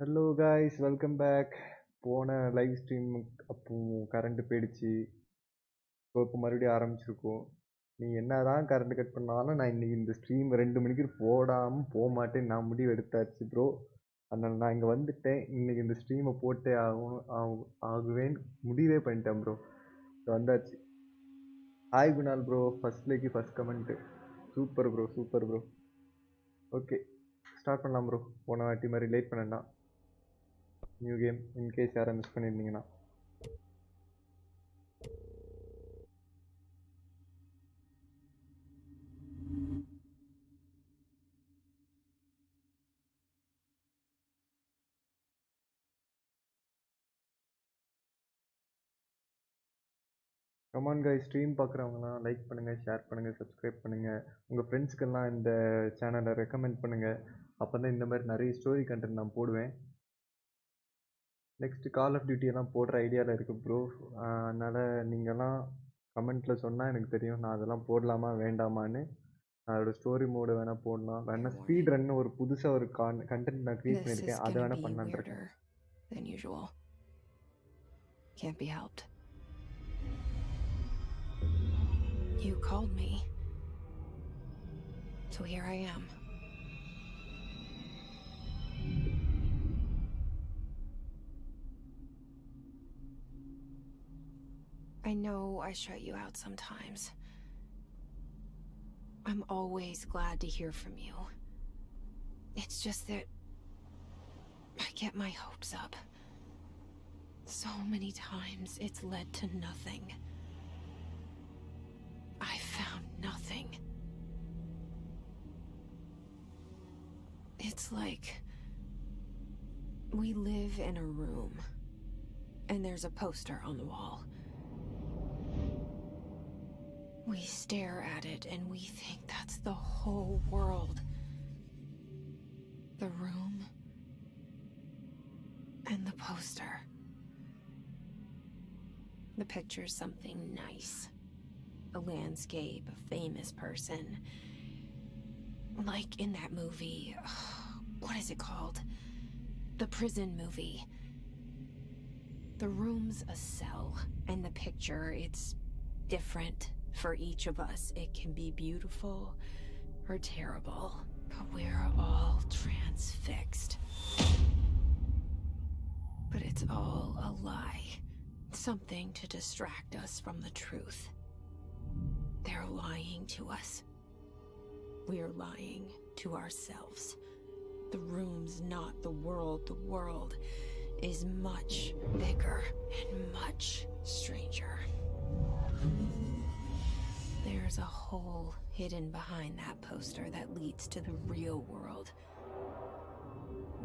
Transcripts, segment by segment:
Hello guys, welcome back. போன live stream அப்போ current போயிடுச்சு. ஸோ இப்போ மறுபடியும் ஆரம்பிச்சிருக்கோம். நீ என்னதான் கரண்ட் கட் பண்ணாலும் நான் இன்னைக்கு இந்த ஸ்ட்ரீம் 2 மணிக்கு போடாமல் போக மாட்டேன். நான் முடிவு எடுத்தாச்சு ப்ரோ. அதனால் நான் இங்கே வந்துட்டேன். இன்னைக்கு இந்த ஸ்ட்ரீமை போட்டே ஆகுவேன் முடிவே பண்ணிட்டேன் ப்ரோ. வந்தாச்சு. Hi Kunal bro, first like first comment. Super bro, super bro. Okay, start பண்ணலாம் ப்ரோ. போன வாட்டி மாதிரி லேட் பண்ணேன்னா நியூ கேம் இன்கேஸ் யாரை மிஸ் பண்ணியிருந்தீங்கன்னா. கமான் காய், ஸ்ட்ரீம் பார்க்குறவங்களாம் லைக் பண்ணுங்கள், ஷேர் பண்ணுங்கள், சப்ஸ்கிரைப் பண்ணுங்கள். உங்கள் ஃப்ரெண்ட்ஸ்க்கெல்லாம் இந்த சேனலை ரெக்கமெண்ட் பண்ணுங்கள். அப்போ தான் இந்த மாதிரி நிறைய ஸ்டோரி கண்டென்ட் நான் போடுவேன். நெக்ஸ்ட்டு கால் ஆஃப் டியூட்டியெல்லாம் போடுற ஐடியாவில் இருக்குது ப்ரோ. அதனால் நீங்கள்லாம் கமெண்ட்டில் சொன்னால் எனக்கு தெரியும் நான் அதெல்லாம் போடலாமா வேண்டாமான்னு. அதோட ஸ்டோரி மோடு வேணால் போடலாம், வேணால் ஸ்பீட் ரன்னு ஒரு புதுசாக ஒரு கண்டென்ட் நான் க்ரியேட் பண்ணியிருக்கேன், அதை வேணால் பண்ணலான்னு இருக்கேன். Can't be helped. You called me. So here I am. I know I shut you out sometimes. I'm always glad to hear from you. It's just that I get my hopes up. So many times it's led to nothing. I found nothing. It's like we live in a room and there's a poster on the wall. We stare at it and we think that's the whole world. The room and the poster. The picture's something nice. A landscape, a famous person. Like in that movie, what is it called? The prison movie. The room's a cell, and the picture, it's different for each of us. It can be beautiful or terrible, but we're all transfixed. But it's all a lie. Something to distract us from the truth. They're lying to us. We're lying to ourselves. The room's not the world. The world is much bigger and much stranger. There's a hole hidden behind that poster that leads to the real world.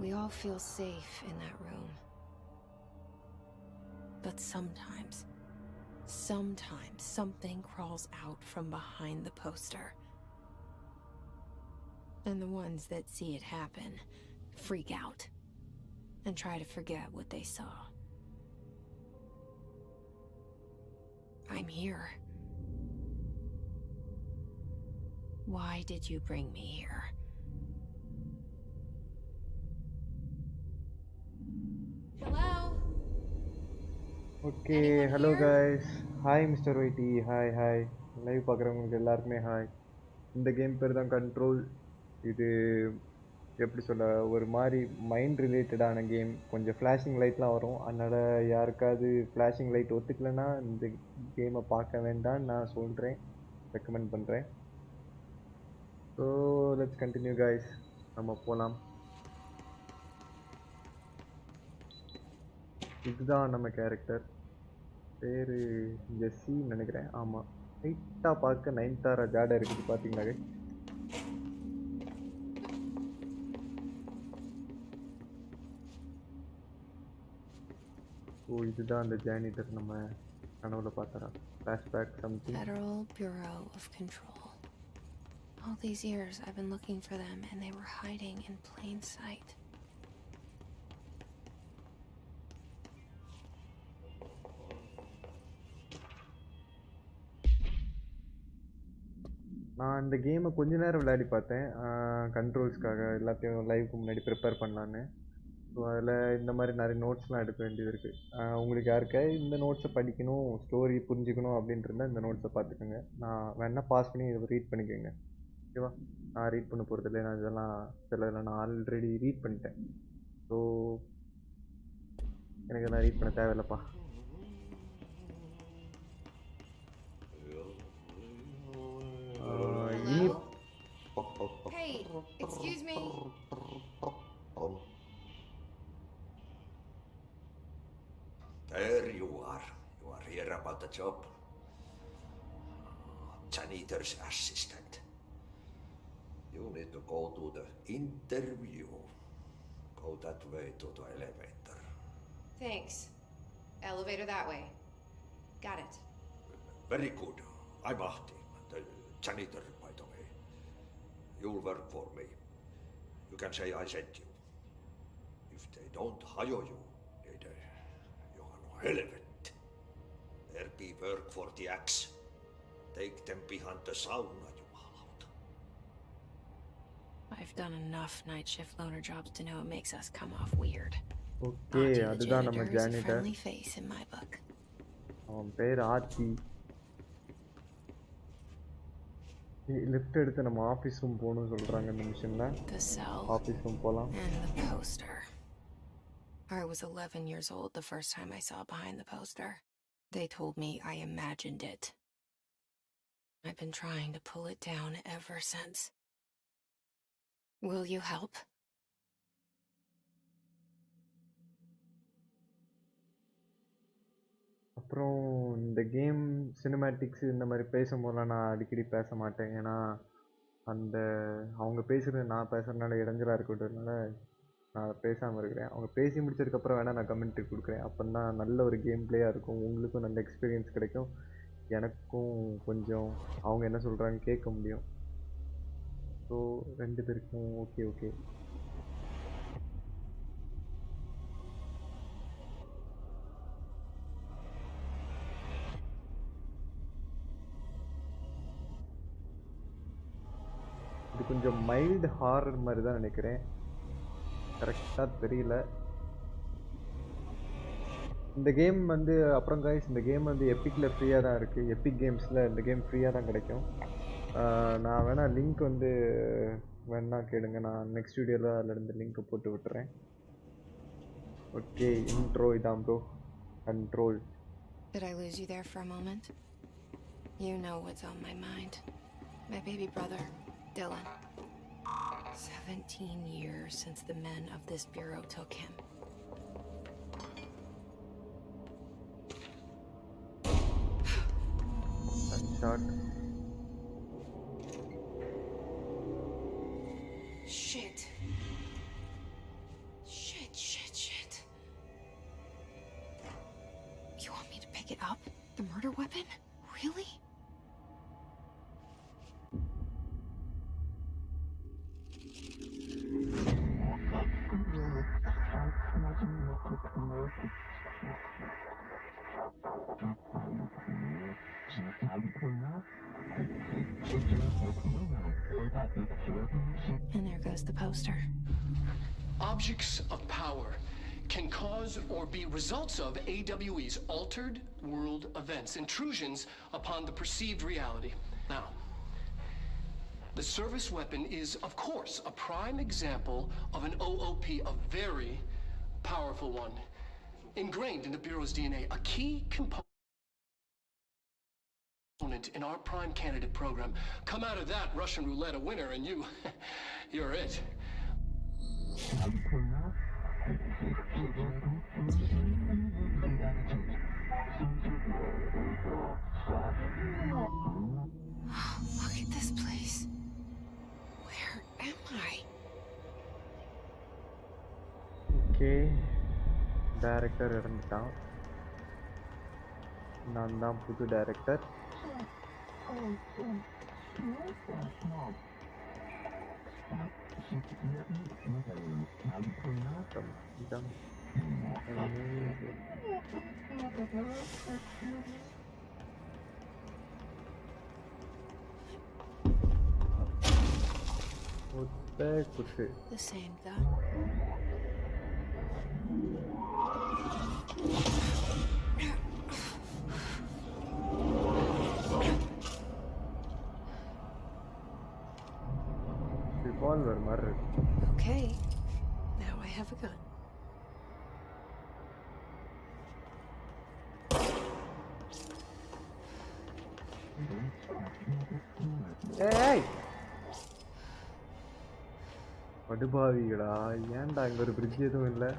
We all feel safe in that room. But sometimes something crawls out from behind the poster. And the ones that see it happen freak out and try to forget what they saw. I'm here. Why did you bring me here? Hello? Okay, hello guys. Hi mister YT, hi hi. Live பார்க்குறவங்களுக்கு எல்லாருக்குமே hi. இந்த game பேர் தான் control. இது எப்படி சொல்ல, ஒரு மாதிரி மைண்ட் ரிலேட்டடான கேம். கொஞ்சம் ஃப்ளாஷிங் லைட்லாம் வரும். அதனால் யாருக்காவது ஃப்ளாஷிங் லைட் ஒத்துக்கலைன்னா இந்த கேமை பார்க்க வேண்டாம்னு நான் சொல்கிறேன், ரெக்கமெண்ட் பண்ணுறேன். ஸோ லெட்ஸ் கண்டினியூ காய்ஸ், நம்ம போகலாம். இதுதான் நம்ம கேரக்டர். பேர் ஜெஸ்ஸின்னு நினைக்கிறேன். ஆமாம், லைட்டாக பார்க்க நயன்தாரா ஜாடை இருக்குது பார்த்தீங்களா? ஓ, இதுதான் அந்த ஜேனிட்டர் நம்ம கனவுல பார்த்தாரா? Flashback something. Federal Bureau of Control. All these years I've been looking for them and they were hiding in plain sight. நான் இந்த கேமை கொஞ்ச நேரம் விளையாடி பார்த்தேன், கண்ட்ரோல்ஸ்க்காக எல்லாத்தையும் லைவுக்கு முன்னாடி ப்ரிப்பேர் பண்ணலான்னு. ஸோ அதில் இந்த மாதிரி நிறைய நோட்ஸ்லாம் எடுக்க வேண்டியது இருக்குது. உங்களுக்கு யாருக்கா இந்த நோட்ஸை படிக்கணும், ஸ்டோரி புரிஞ்சுக்கணும் அப்படின்ட்டு இருந்தால் இந்த நோட்ஸை பார்த்துக்கோங்க. நான் வேணா பாஸ் பண்ணி இதை ரீட் பண்ணிக்கோங்க. ஓகேவா? நான் ரீட் பண்ண போகிறதில்ல, நான் இதெல்லாம் சிலதில் நான் ஆல்ரெடி ரீட் பண்ணிட்டேன். ஸோ எனக்கு இதெல்லாம் ரீட் பண்ண தேவையில்லப்பா. இனி Hey, excuse me. There you are. You are here about the job. Janitor's assistant. You need to go to the interview. Go that way to the elevator. Thanks. Elevator that way. Got it. Very good. I'm Ahti, the janitor, by the way. You'll work for me. You can say I sent you. If they don't hire you, you are no relevant. There be work for the axe. Take them behind the sauna, jumalauta. I've done enough night shift loner jobs to know it makes us come off weird. Okay, Ahti the அதுதான் நம்ம janitor is a janitor. friendly face in my book. அவன் பேர் ஆத்தி. Lift எடுத்து நம்ம office room போகணும்னு சொல்கிறாங்க இந்த மிஷனில். The cell ஆஃபீஸ் ரூம் போகலாம். and the poster. I was 11 years old the first time I saw behind the poster. They told me I imagined it. I've been trying to pull it down ever since. Will you help? அப்புறம் இந்த game cinematics இந்த மாதிரி பேசும்போதெல்லாம் நான் அடிக்கடி பேச மாட்டேன். ஏன்னா அந்த அவங்க பேசுகிறது நான் பேசுகிறதுனால இடைஞ்சலாக இருக்கிறதுனால நான் பேசாமல் இருக்கிறேன். அவங்க பேசி முடிச்சதுக்கப்புறம் வேணால் நான் கமெண்ட் கொடுக்குறேன். அப்போ தான் நல்ல ஒரு கேம் பிளேயாக இருக்கும், உங்களுக்கும் நல்ல எக்ஸ்பீரியன்ஸ் கிடைக்கும், எனக்கும் கொஞ்சம் அவங்க என்ன சொல்கிறாங்க கேட்க முடியும். ஸோ 2 பேருக்கும் ஓகே ஓகே. இது கொஞ்சம் மைல்டு ஹாரர் மாதிரி தான் நினைக்கிறேன், கரெக்டாக தெரியல. இந்த கேம் வந்து அப்புறம் காய்ஸ், இந்த கேம் வந்து எப்பிக்கில் ஃப்ரீயாக தான் இருக்குது. எப்பிக் கேம்ஸில் இந்த கேம் ஃப்ரீயாக தான் கிடைக்கும். நான் வேணால் லிங்க் வந்து வேணா கேளுங்க, நான் நெக்ஸ்ட் வீடியோவில் அதிலேருந்து லிங்க்கை போட்டு விட்டுறேன். ஓகே, இன்ட்ரோ இதான் bro. Control. Did I lose you there for a moment? You know what's on my mind. My baby brother, Dylan. 17 years since the men of this bureau took him. Gunshot. Shit. Shit. You want me to pick it up? The murder weapon? Really? And there goes the poster. Objects of power can cause or be results of AWE's altered world events, intrusions upon the perceived reality. Now, the service weapon is, of course, a prime example of an OOP, a very powerful one, ingrained in the Bureau's DNA, a key component in our prime candidate program. Come out of that Russian roulette a winner, and you're it. Look at this place. Where am I? Okay, director இறந்துட்டான். நான் தான் புது director. The same gun. revolver மாதிரி இருக்கு. Okay, now I have a gun. ஏய் படுபாவிகளா, ஏன்டா இங்க ஒரு பிரிட்ஜ் எதுவும் இல்லை?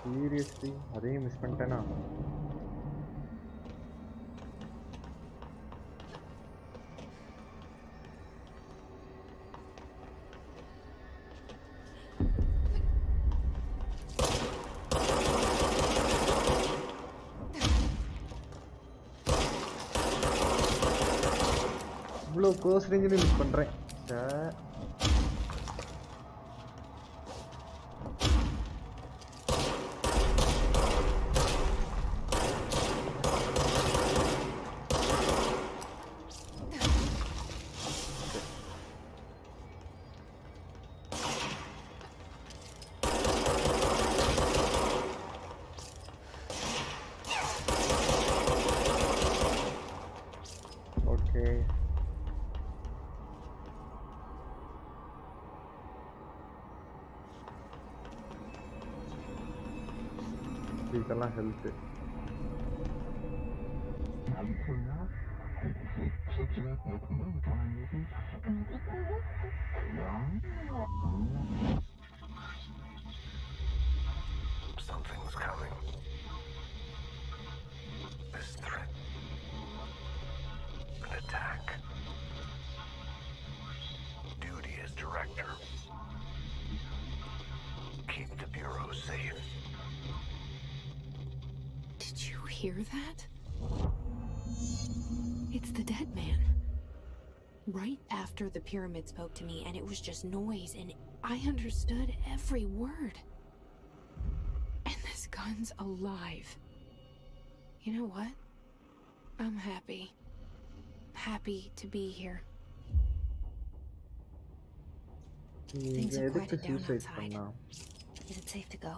சீரியஸ்லி அதையும் மிஸ் பண்ணிட்டேனா? இவ்வளோ க்ளோஸ் ரேஞ்சில் மிஸ் பண்ணுறேன். ஓகே, இதெல்லாம் health. Something's coming. This threat. An attack. Duty as director. Keep the Bureau safe. Did you hear that? It's the dead man. Right after the pyramid spoke to me, and it was just noise, and I understood every word. And this gun's alive. You know what? I'm happy. Happy to be here. Things have எதுக்கு quieted down suicide outside. பண்ணா? Is it safe to go?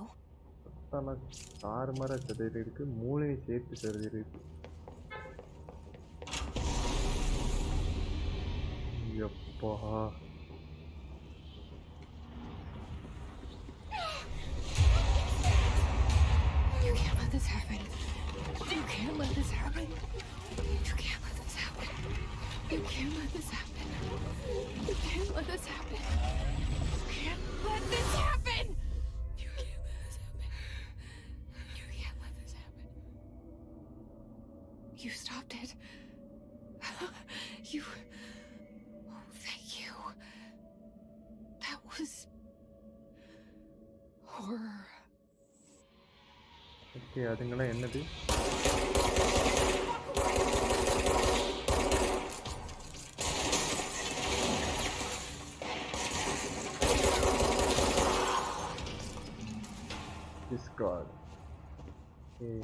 தாறுமாற சதவீதம் இருக்கு, மூளையை சேர்த்து சதவீதம் இருக்கு. எப்பா You can't let this happen. You can't let this happen. You can't let this happen. You can't let this happen. You can't let this happen. You can't let this happen. You can't let this happen. You can't let this happen. You stopped it. You... Oh, thank you. That was... horror. Okay, அதுங்களாம் என்னது? Discard. Okay.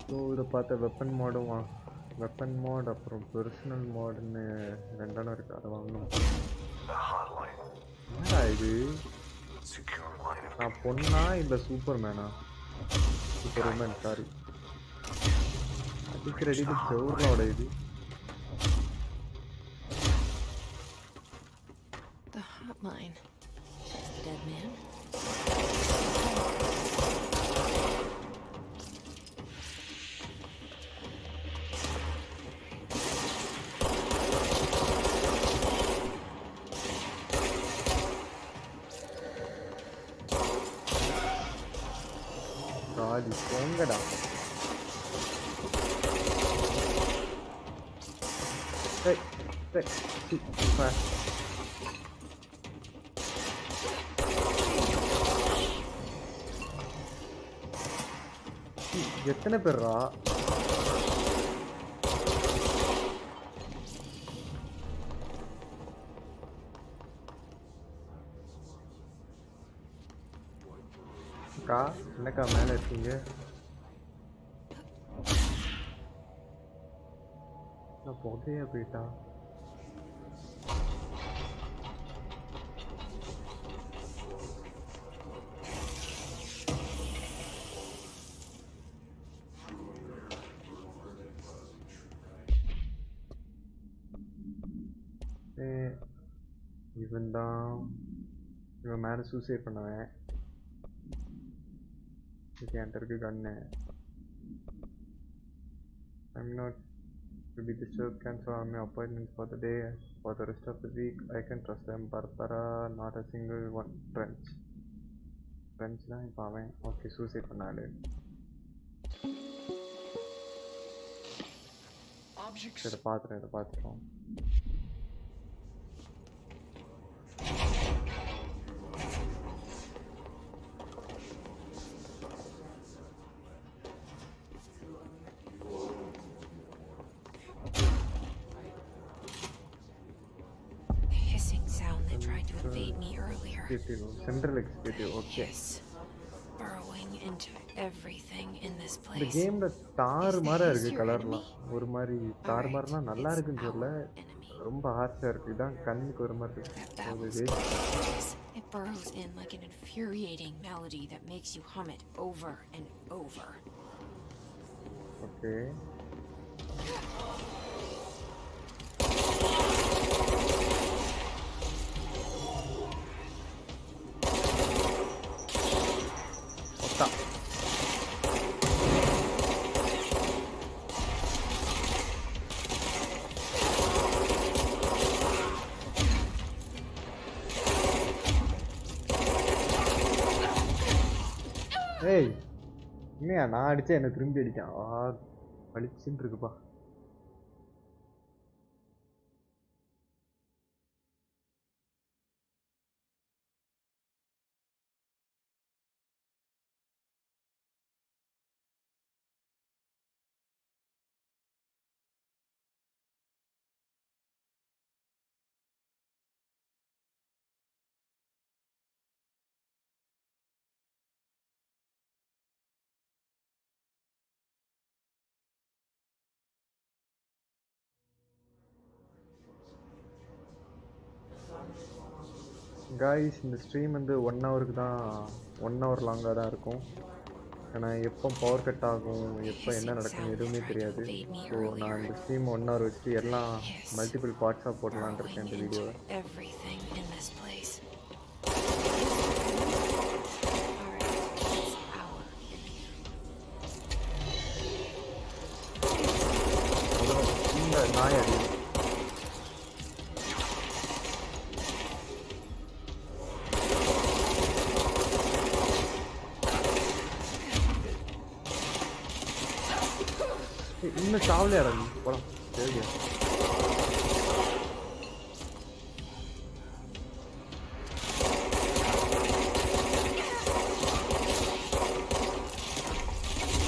So இதை பார்த்த weapon மாடும் weapon மாட் அப்புறம் personal மாடுன்னு ரெண்டான இருக்குது, அதை வாங்கணும். என்னடா இது? நான் பொண்ணா இல்லை சூப்பர் மேனா? Super woman, sorry. அதுக்கு ரெடி செவ்வளோட இது. The hotline. Dead man. Raji போங்கடா. எத்தனை பேர்ரா? அக்கா என்னக்கா மேலே இருக்கீங்க? நான் புகையா போயிட்டா. இவன் தான் இவன் மேலே சூசைட் பண்ணுவேன். என்கிட்ட இருக்கு கண்ணு. I'm not to be disturbed. Cancel all my appointments for the day. For the rest of the week, I can trust them. Barbara, not a single one. French தான் இப்போ அவன். ஓகே சூசைட் பண்ணாரு. இதை பார்த்துட்டோம். Central executive, okay. Yes. Burrowing into everything in this இந்த place. கேம்ல தாறுமாறா இருக்கு கலர்லாம். ஒரு மாதிரி தாறுமாறுனா நல்லா இருக்குன்னு சொல்ல, ரொம்ப ஹார்ஷா இருக்கு. இதான் கண்ணுக்கு ஒரு மாதிரி இருக்கு. It burrows in like an infuriating melody that makes you hum it over and over. Okay. ஏய் இல்லையா, நான் அடிச்சா என்ன திரும்பி அடிக்கான். வலிச்சுன்னு இருக்குப்பா. காய்ஸ் இந்த ஸ்ட்ரீம் வந்து 1 ஹவருக்கு தான், 1 ஹவர் லாங்காக தான் இருக்கும். ஏன்னா எப்போ பவர் கட் ஆகும், எப்போ என்ன நடக்கும் எதுவுமே தெரியாது. ஸோ நான் இந்த ஸ்ட்ரீம் 1 ஹவர் வச்சு எல்லாம் மல்டிபிள் பார்ட்ஸாக போடலான் இருக்கேன் இந்த வீடியோவை. இந்த நாய் அடி இன்னும் சாவலையா இறங்கி போலாம். சரி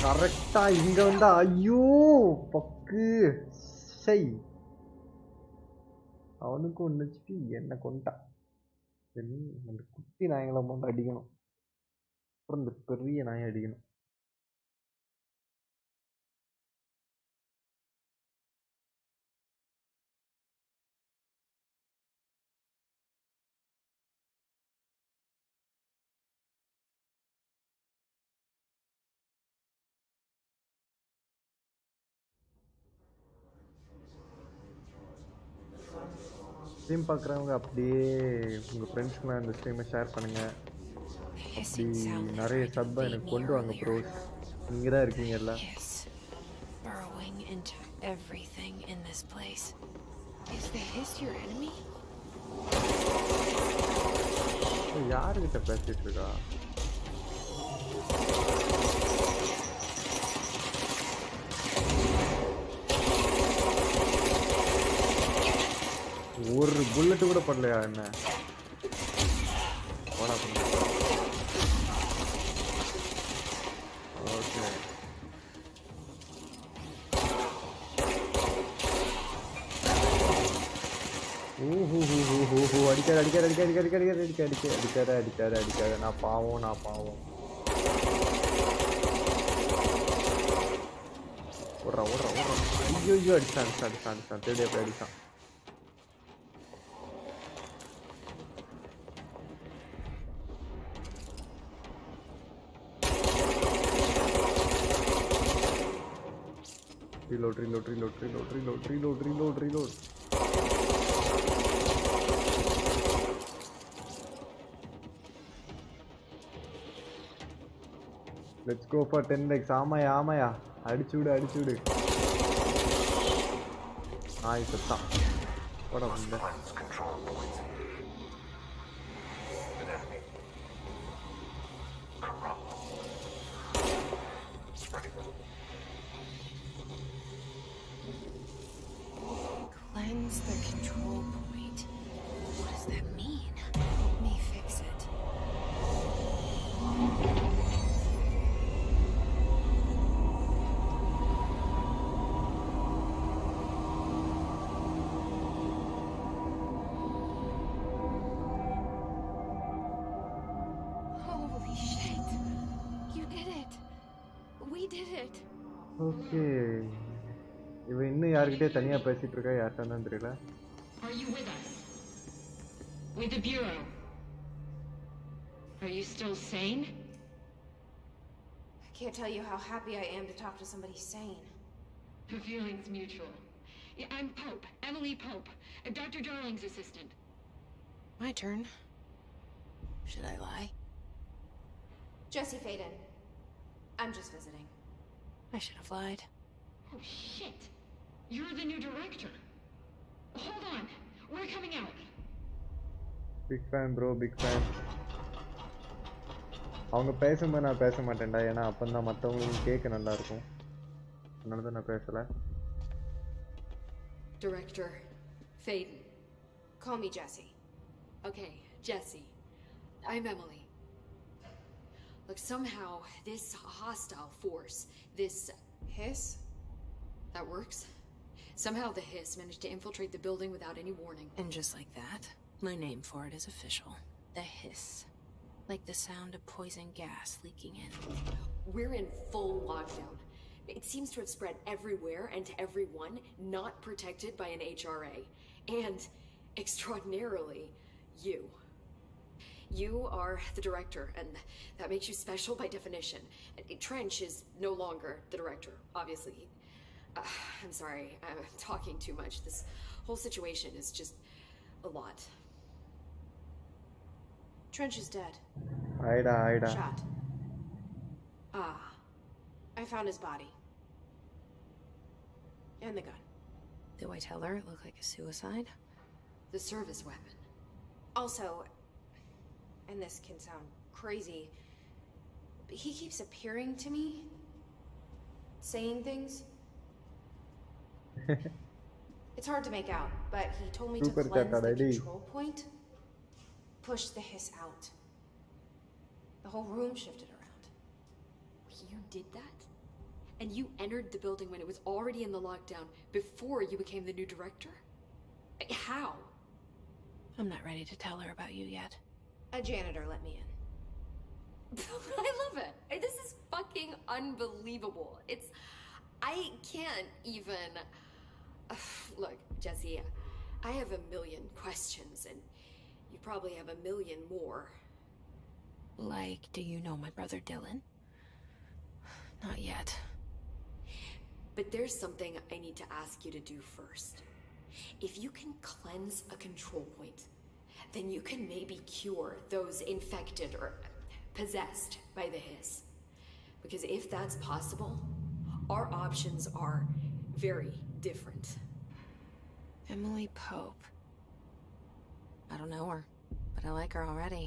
கரெக்டா இங்க வந்தா ஐயோ பக்கு சை அவனுக்கு ஒன்னுச்சு என்ன கொண்டான். அந்த குட்டி நாயங்களை மட்டும் அடிக்கணும், அப்புறம் இந்த பெரிய நாயை அடிக்கணும். ஸ்ட்ரீம் பார்க்குறவங்க அப்படியே உங்கள் ஃப்ரெண்ட்ஸ்க்குலாம் இந்த ஸ்ட்ரீமை ஷேர் பண்ணுங்கள். அப்படி நிறைய சப்பை எனக்கு கொண்டு வாங்க ப்ரோஸ். நீங்கள் தான் இருக்கீங்கல்ல. யாருக்கிட்ட பேசிட்டு இருக்கா? ஒரு புல்லட்டு கூட படலையா என்ன? ஓகே அடிக்காத நான் பாவம். ஓடுறா ஓடுறா ஓடுறா. ஐயோ அடிச்சான் தேடி அப்படி அடிச்சான். Reload. Let's go for 10x. ஆமாயா அடிச்சு விடு. செத்தான். போடா வந்து. Cleanse the control point. What does that mean? Help me fix it. Holy shit. You did it. We did it. Okay. இவன் இன்னும் யார்கிட்டயே தனியா பேசிட்டு இருக்கா, யார்கிட்ட தான் தெரியல. Are you with us? With the Bureau? Are you still sane? I can't tell you how happy I am to talk to somebody sane. The feeling's mutual. Yeah, I'm Pope, Emily Pope, Dr. Darling's assistant. My turn. Should I lie? Jesse Faden. I'm just visiting. I should have lied. Oh, shit. You're the new director. Hold on. We're coming out. Big fan bro, big fan. அவங்க பேசும்போது நான் பேச மாட்டேன்டா, ஏன்னா அப்பந்தான் மற்றவங்களுக்கு கேட்க நல்லா இருக்கும். அதனால தான் நான் பேசல. Director Faden. Call me Jesse. Okay, Jesse. I'm Emily. Look, somehow this hostile force, this Hiss? that works. Somehow the hiss managed to infiltrate the building without any warning. And just like that, my name for it is official. The hiss. Like the sound of poison gas leaking in. We're in full lockdown. It seems to have spread everywhere and to everyone not protected by an HRA. And, extraordinarily, you. You are the director, and that makes you special by definition. Trench is no longer the director, obviously. I'm sorry, I'm talking too much. This whole situation is just a lot. Trench is dead. Aida. Shot. I found his body. And the gun. Do I tell her it looked like a suicide? The service weapon. Also, and this can sound crazy, but he keeps appearing to me, saying things. It's hard to make out, but he told me to cleanse the control point, push the hiss out. The whole room shifted around. You did that? And you entered the building when it was already in the lockdown before you became the new director? How? I'm not ready to tell her about you yet. A janitor let me in. I love it. This is fucking unbelievable. I can't even... Look, Jesse, I have a million questions, and you probably have a million more. Like, do you know my brother Dylan? Not yet. But there's something I need to ask you to do first. If you can cleanse a control point, then you can maybe cure those infected or possessed by the hiss. Because if that's possible, our options are very different. Emily Pope. I don't know her, but I like her already.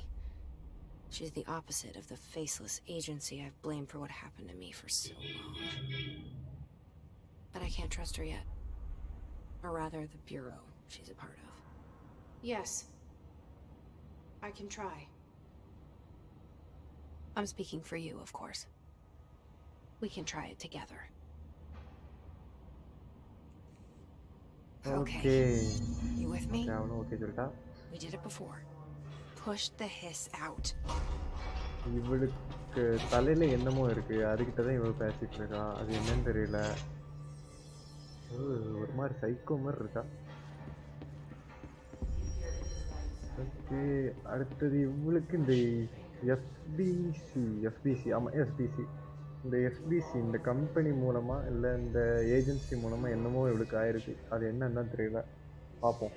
She's the opposite of the faceless agency I've blamed for what happened to me for so long. But I can't trust her yet. Or rather, the Bureau she's a part of. Yes. I can try. I'm speaking for you, of course. We can try it together. Okay. You with me? Okay, சொல்லிட்டா. We did it before. Push the hiss out. இவளுக்கு தலையில என்னமோ இருக்கு, அதுகிட்ட தான் இவ பேசிட்டு இருக்கா. அது என்னன்னு தெரியல. ஒரு மாதிரி சைக்கோ மாதிரி இருக்கா. ஓகே, அடுத்தது இவளுக்கு இந்த எஃபிசி ஆமாம் எஃபிசி இந்த எஃபிசி இந்த கம்பெனி மூலமாக இல்லை இந்த ஏஜென்சி மூலமாக என்னமோ இவளுக்கு ஆயிருக்கு. அது என்னன்னு தெரியல, பார்ப்போம்.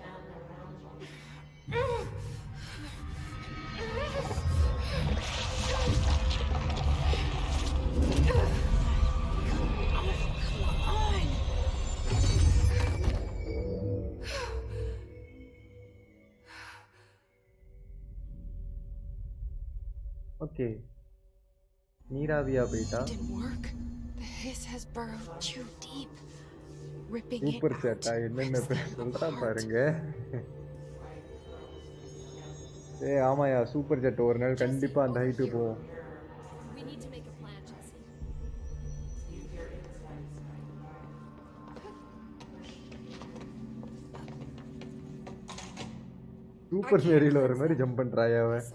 ஓகே, நீராவியா போயிட்டா. சூப்பர் சேட்டா என்னென்ன சொல்றா பாருங்க. ஆமாயா, சூப்பர் சேட் ஒரு நாள் கண்டிப்பா அந்த ஹைட்டு போவோம். சூப்பர் மேரியில ஒரு மாதிரி ஜம்ப் பண்றாயா அவன்.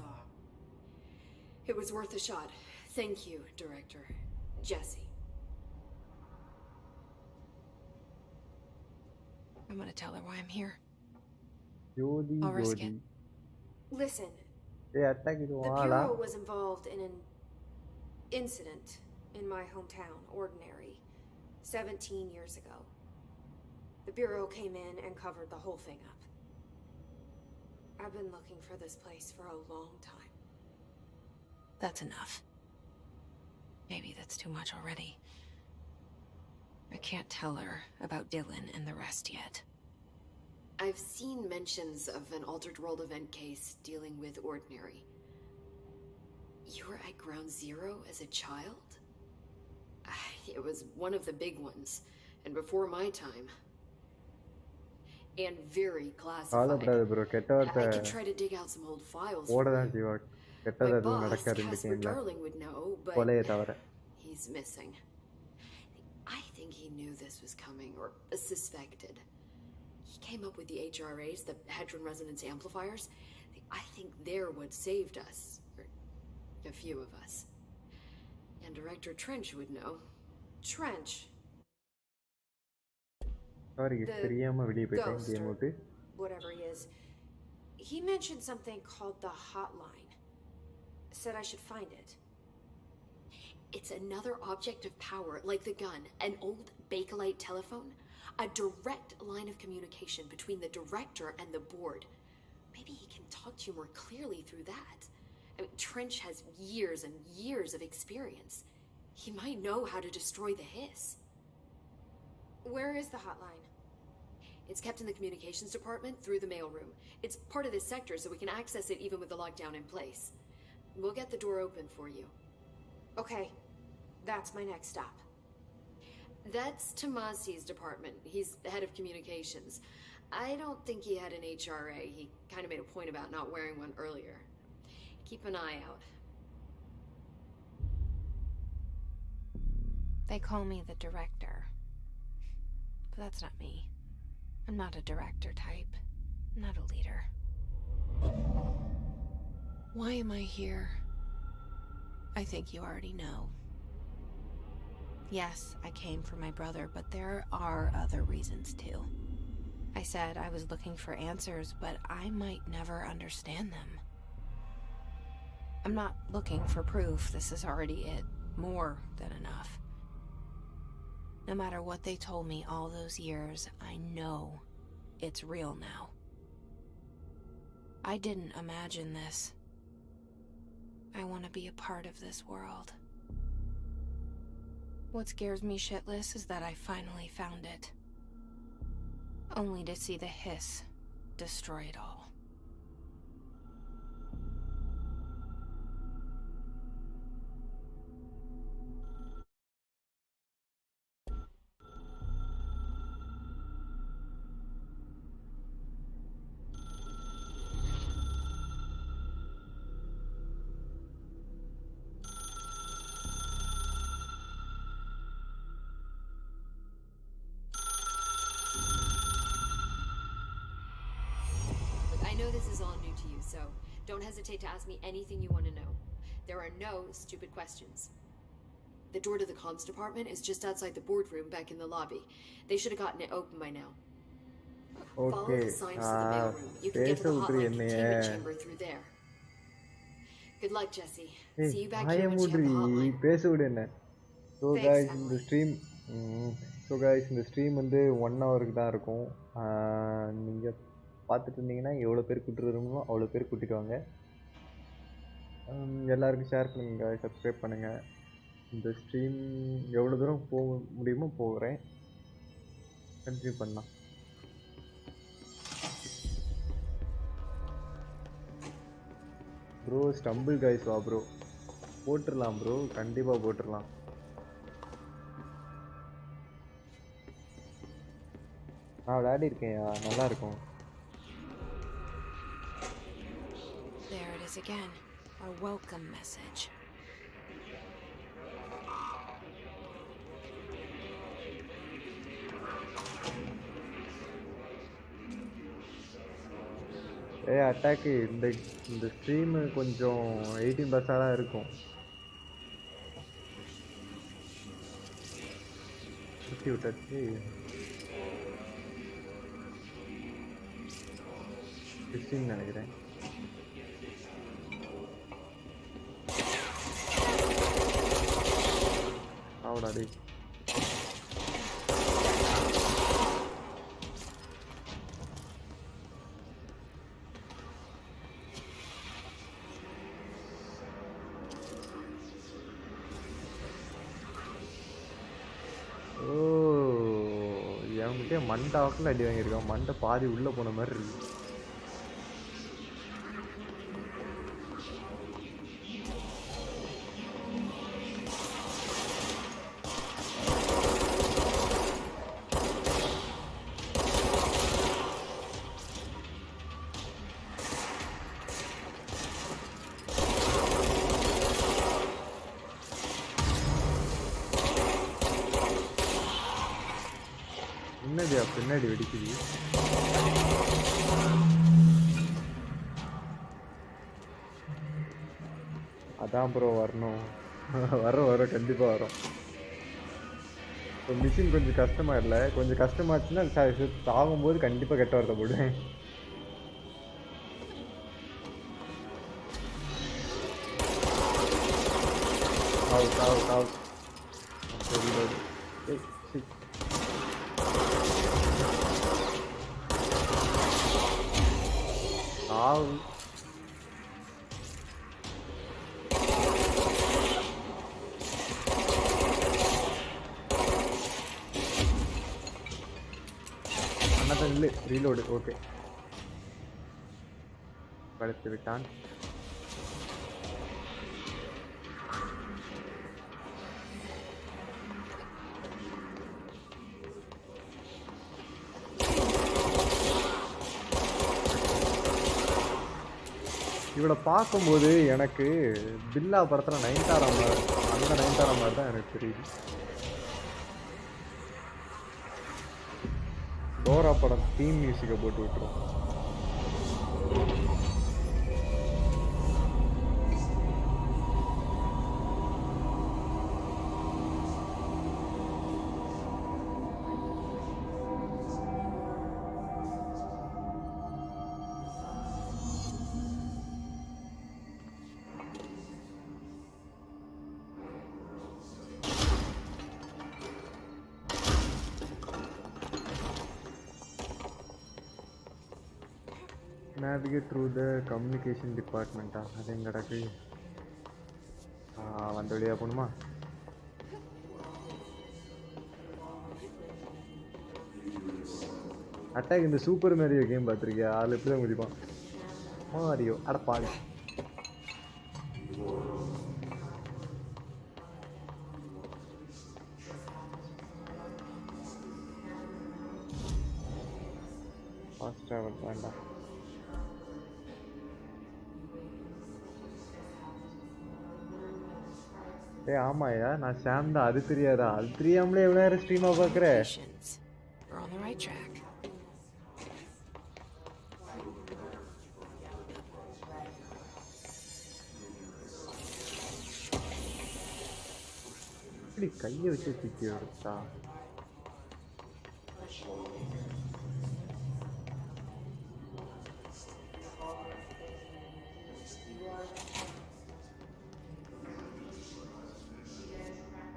It was worth a shot. Thank you, director Jesse. I'm gonna tell her why I'm here. Jodi. Listen. Attack it. The Bureau was involved in an incident in my hometown, Ordinary, 17 years ago. The Bureau came in and covered the whole thing up. I've been looking for this place for a long time. That's enough. Maybe that's too much already. I can't tell her about Dylan and the rest yet. I've seen mentions of an Altered World event case dealing with Ordinary. You were at Ground Zero as a child? It was one of the big ones, and before my time. And very classified. I could try to dig out some old files. My boss, Casper Darling, would know, but he's missing. I think he knew this was coming, or suspected. He came up with the HRAs, the Hadron Resonance Amplifiers. I think they're what saved us. Or a few of us. And Director Trench would know. Trench. Sorry, ghost, or whatever he is. He mentioned something called the Hotline. Said I should find it. It's another object of power, like the gun, an old Bakelite telephone, a direct line of communication between the director and the board. Maybe he can talk to you more clearly through that. I mean, Trench has years and years of experience. He might know how to destroy the hiss. Where is the hotline? It's kept in the communications department through the mailroom. It's part of this sector, so we can access it even with the lockdown in place. We'll get the door open for you. Okay, that's my next stop. That's Tomasi's department. He's the head of communications. I don't think he had an HRA. He kind of made a point about not wearing one earlier. Keep an eye out. They call me the director. But that's not me. I'm not a director type. I'm not a leader. Why am I here? I think you already know. Yes, I came for my brother, but there are other reasons too. I said I was looking for answers, but I might never understand them. I'm not looking for proof. This is already it. More than enough. No matter what they told me all those years, I know it's real now. I didn't imagine this. I want to be a part of this world. What scares me shitless is that I finally found it. Only to see the hiss destroy it all. I know this is all new to you, so don't hesitate to ask me anything you want to know. There are no stupid questions. The door to the comms department is just outside the boardroom back in the lobby. They should have gotten it open by now. Follow okay the signs to the mailroom. You can பேச get to the விட்ரு hotline என்னைய containment chamber through there. Good luck, Jesse. ஏய் See you back வாய here when you have மூடுறி the hotline. பேச விடு என்ன so Thanks, guys இந்த Emily. Stream இந்த stream வந்து 1 ஹவருக்கு தான் இருக்கும். நீங்கள் பார்த்துட்டு இருந்தீங்கன்னா எவ்வளோ பேர் கூட்டிட்டு வருமோ அவ்வளோ பேர் கூட்டிட்டு வாங்க. எல்லாருக்கும் ஷேர் பண்ணுங்க, சப்ஸ்கிரைப் பண்ணுங்கள். இந்த ஸ்ட்ரீம் எவ்வளோ தூரம் போக முடியுமோ போகிறேன், கண்டினியூ பண்ணலாம். ப்ரோ ஸ்டம்பிள் கைஸ் வா ப்ரோ, போட்டுடலாம் ப்ரோ, கண்டிப்பாக போட்டுடலாம். நான் விளையாடி இருக்கேன், நல்லா இருக்கும். There it is again. Our welcome message. Attack இந்த ஸ்ட்ரீமு கொஞ்சம் 18+ தான் இருக்கும். சுற்றி விட்டாச்சு. 16 நினைக்கிறேன். ஆவடாடி என்கிட்ட மண்டை ஆக்கில் அடி வாங்கியிருக்கான். மண்டை பாதி உள்ளே போன மாதிரி இருக்கு. என்னது பின்னாடி வெடிக்குது? அதான் ப்ரோ வரணும். வரோம் கண்டிப்பாக வரோம். இப்போ மிஷின் கொஞ்சம் கஷ்டமாக இல்லை, கொஞ்சம் கஷ்டமாச்சுன்னா ஆகும்போது கண்டிப்பாக கெட்ட வார்த்தை போடுவேன். இல்லை ரீலோடு. ஓகே, படுத்து விட்டான். இவளை பார்க்கும்போது எனக்கு பில்லா படத்தில் நயன்தாரா மாதிரி, அந்த நயன்தாரா மாதிரி தான் எனக்கு தெரியுது. டோரா படம் தீம் மியூசிக்கை போட்டு விட்டுரும். navigate through the communication department. அது எங்க கிடக்கு? வந்த வழியா போகணுமா? அட்டாக் இந்த சூப்பர் மேரியோ கேம் பார்த்துருக்கியா? அதில் எப்படி தான் குதிப்பான் மாரியோ. அடப்பாடு. ஃபாஸ்ட் ட்ராவல் வேண்டாம். ஆமாயா, நான் சாம் தான், அது தெரியாதா? அது தெரியாமலே எவ்வளோ நேரம் ஸ்ட்ரீமா பார்க்குறேன். We're on the right track. இப்படி கையை வச்சு தூக்கி எடுத்தா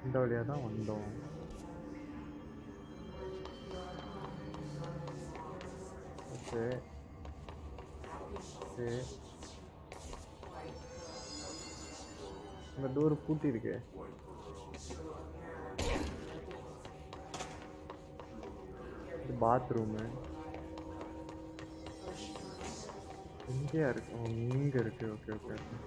இந்த வழியாக தான் வந்தோம். ஓகே ஓகே, இந்த டோர் பூட்டி இருக்கு. இது பாத்ரூமு எங்கேயா இருக்கு? இங்க இருக்கு. Okay okay okay.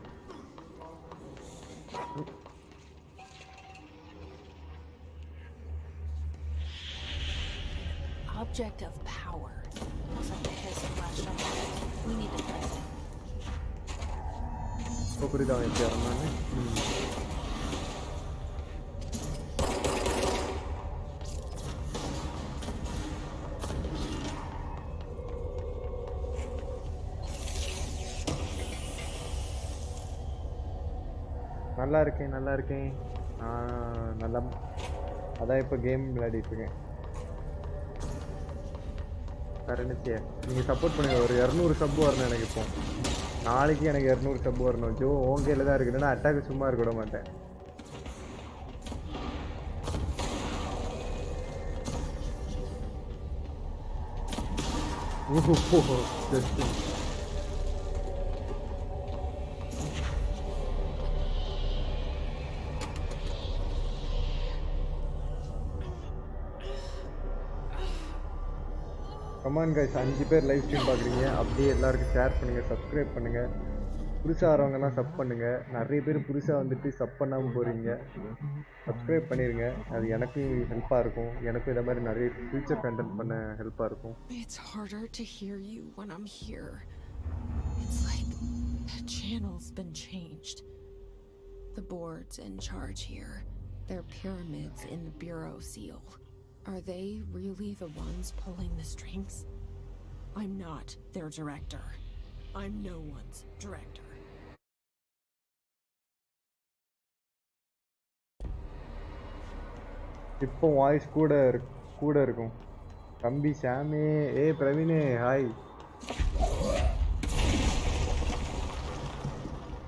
Object of power. Looks like the his flashlight. We need to press it. இப்போ புரியுதா அவன் எப்படி வரணும்னு? நல்லா இருக்கேன் நல்லா இருக்கேன். நல்லா அதான் இப்போ கேம் விளையாடிட்டு இருக்கேன். கரணிச்சியா நீங்கள் சப்போர்ட் பண்ணுங்கள். ஒரு 200 சப் வரணும் எனக்கு. இப்போ நாளைக்கு எனக்கு 200 சப் வரணும். ஜோ உன் கையில் தான் இருக்குன்னா அட்டாக்கு சும்மா இருக்க விட மாட்டேன். கமான் கைஸ், 5 பேர் லைவ் ஸ்ட்ரீம் பார்க்குறீங்க. அப்படியே எல்லாருக்கும் ஷேர் பண்ணுங்கள், சப்ஸ்கிரைப் பண்ணுங்கள். புதுசாக வரவங்கலாம் சப் பண்ணுங்கள். நிறைய பேர் புதுசாக வந்துட்டு சப் பண்ணாமல் போகிறீங்க. சப்ஸ்கிரைப் பண்ணிடுங்க. அது எனக்கும் ஹெல்ப்பாக இருக்கும். எனக்கும் இதை மாதிரி நிறைய ஃபியூச்சர் கண்டென்ட் பண்ண ஹெல்ப்பாக இருக்கும். It's harder to hear you when I'm here. It's like the channel's been changed. The board's in charge here. They're pyramids in the bureau seal. Are they really the ones pulling the strings? I'm not their director. I'm no one's director. இப்போ voice கூட இருக்கும். தம்பி சாமே, பிரவீனே hi.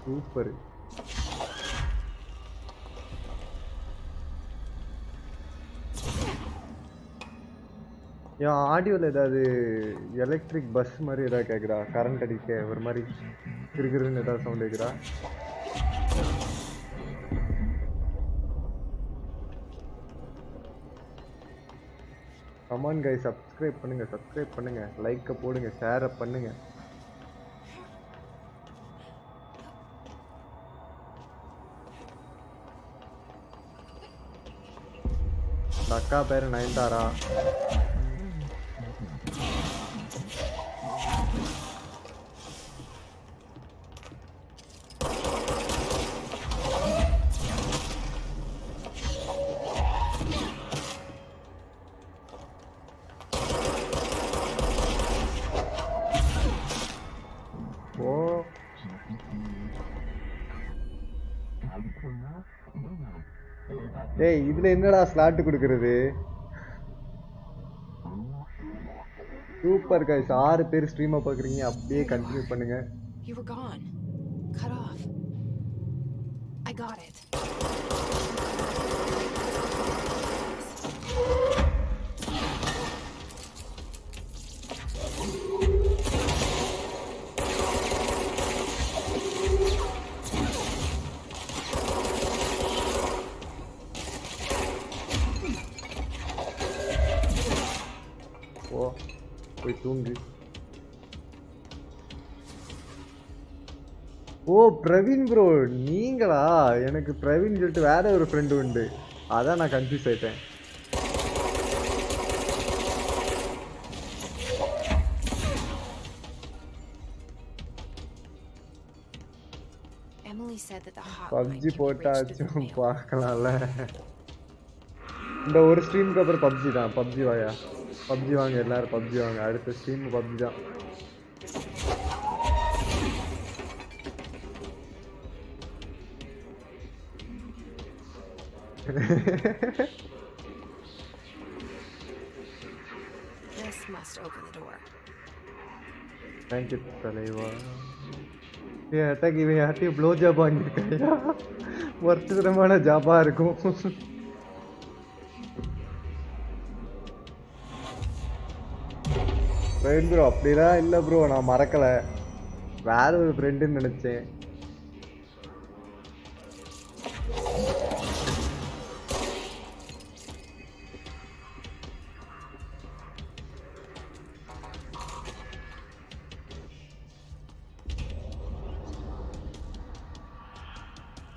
Super. என் ஆடியோவில் ஏதாவது electric bus மாதிரி ஏதாவது கேட்குறா? Current அடிக்க ஒரு மாதிரி கிருகிருன்னு ஏதாவது சவுண்ட் கேட்குறா? கமான் கைஸ், சப்ஸ்கிரைப் பண்ணுங்க, லைக்கை போடுங்க, ஷேரை பண்ணுங்க. அக்கா பேரு நயன்தாரா. ஏய், இதுல என்னடா ஸ்லாட் கொடுக்கறது? சூப்பர் கைஸ், 6 பேர் ஸ்ட்ரீமை பார்க்குறீங்க. அப்படியே கண்டினியூ பண்ணுங்க. You were gone. Cut off. I got it. போய் தூங்கு. ஓ பிரவீன் ப்ரோ நீங்களா? எனக்கு பிரவீன் சொல்லிட்டு வேற ஒரு ஃப்ரெண்டு உண்டு, அதான் நான் கன்ஃபியூஸ் ஆயிட்டேன். பப்ஜி போட்டாச்சும் பார்க்கலாம்ல. இந்த ஒரு ஸ்ட்ரீமுக்கு அப்புறம் பப்ஜி தான். பப்ஜி வாயா, பப்ஜி வாங்க எல்லாரும், பப்ஜி வாங்க. அடுத்த ஸ்ட்ரீம் பப்ஜி தான். This must open the door. Thank you தலைவா. அட்டாக் இவன் யார்ட்டையும் ப்ளோ ஜாப் வாங்கியிருக்காயா? வருத்தமான ஜாபாக இருக்கும். ஃப்ரெண்ட் ப்ரோ அப்படிலாம் இல்லை ப்ரோ, நான் மறக்கலை, வேற ஒரு ஃப்ரெண்டுன்னு நினச்சேன்.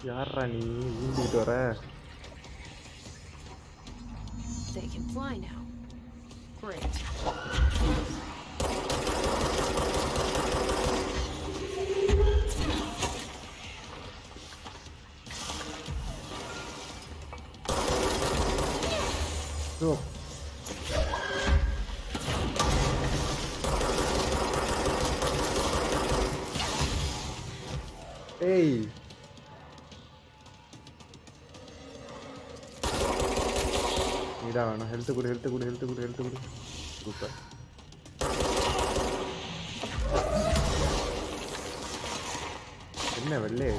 யாரா நீ ஊண்டிக்கிட்டு வர? They can fly now. Great. So. Hey. இதான் வேணும். ஹெல்த்து கொடு, ஹெல்த்து கொடு, ஹெல்த்து கொடு, ஹெல்த்து கொடு. சூப்பர். என்ன வெள்ளை?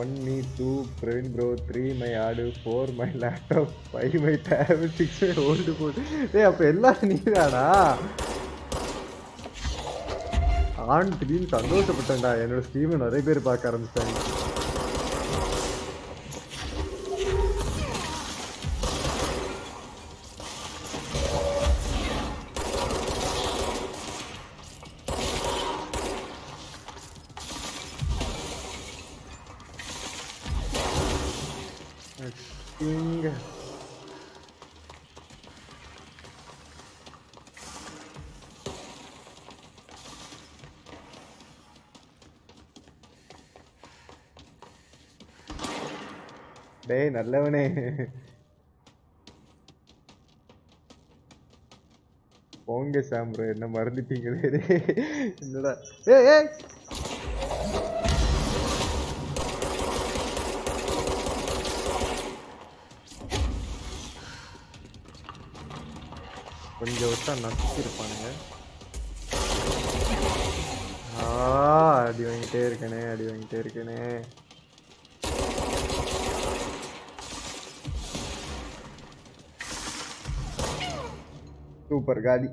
1 me 2 Praveen bro 3 my ஆடு 4 my laptop 5 my tab 6 my old phone. ஏய் அப்ப எல்லாம் நீதானா? ஆன் திடீர்னு சந்தோஷப்பட்டேன்டா. என்னோட ஸ்ட்ரீமை நிறைய பேர் பார்க்க ஆரம்பிச்சிட்டாங்க. டேய் நல்லவனே, போங்க சாம்ப்ரோ, என்ன மறந்துட்டீங்களே. என்னடா ஏய் ஏய் கொஞ்சம் விட்டா நசிச்சிருப்பானுங்க. அடி வாங்கிட்டே இருக்கனே, அடி வாங்கிட்டே இருக்கனே. சூப்பர் காடி.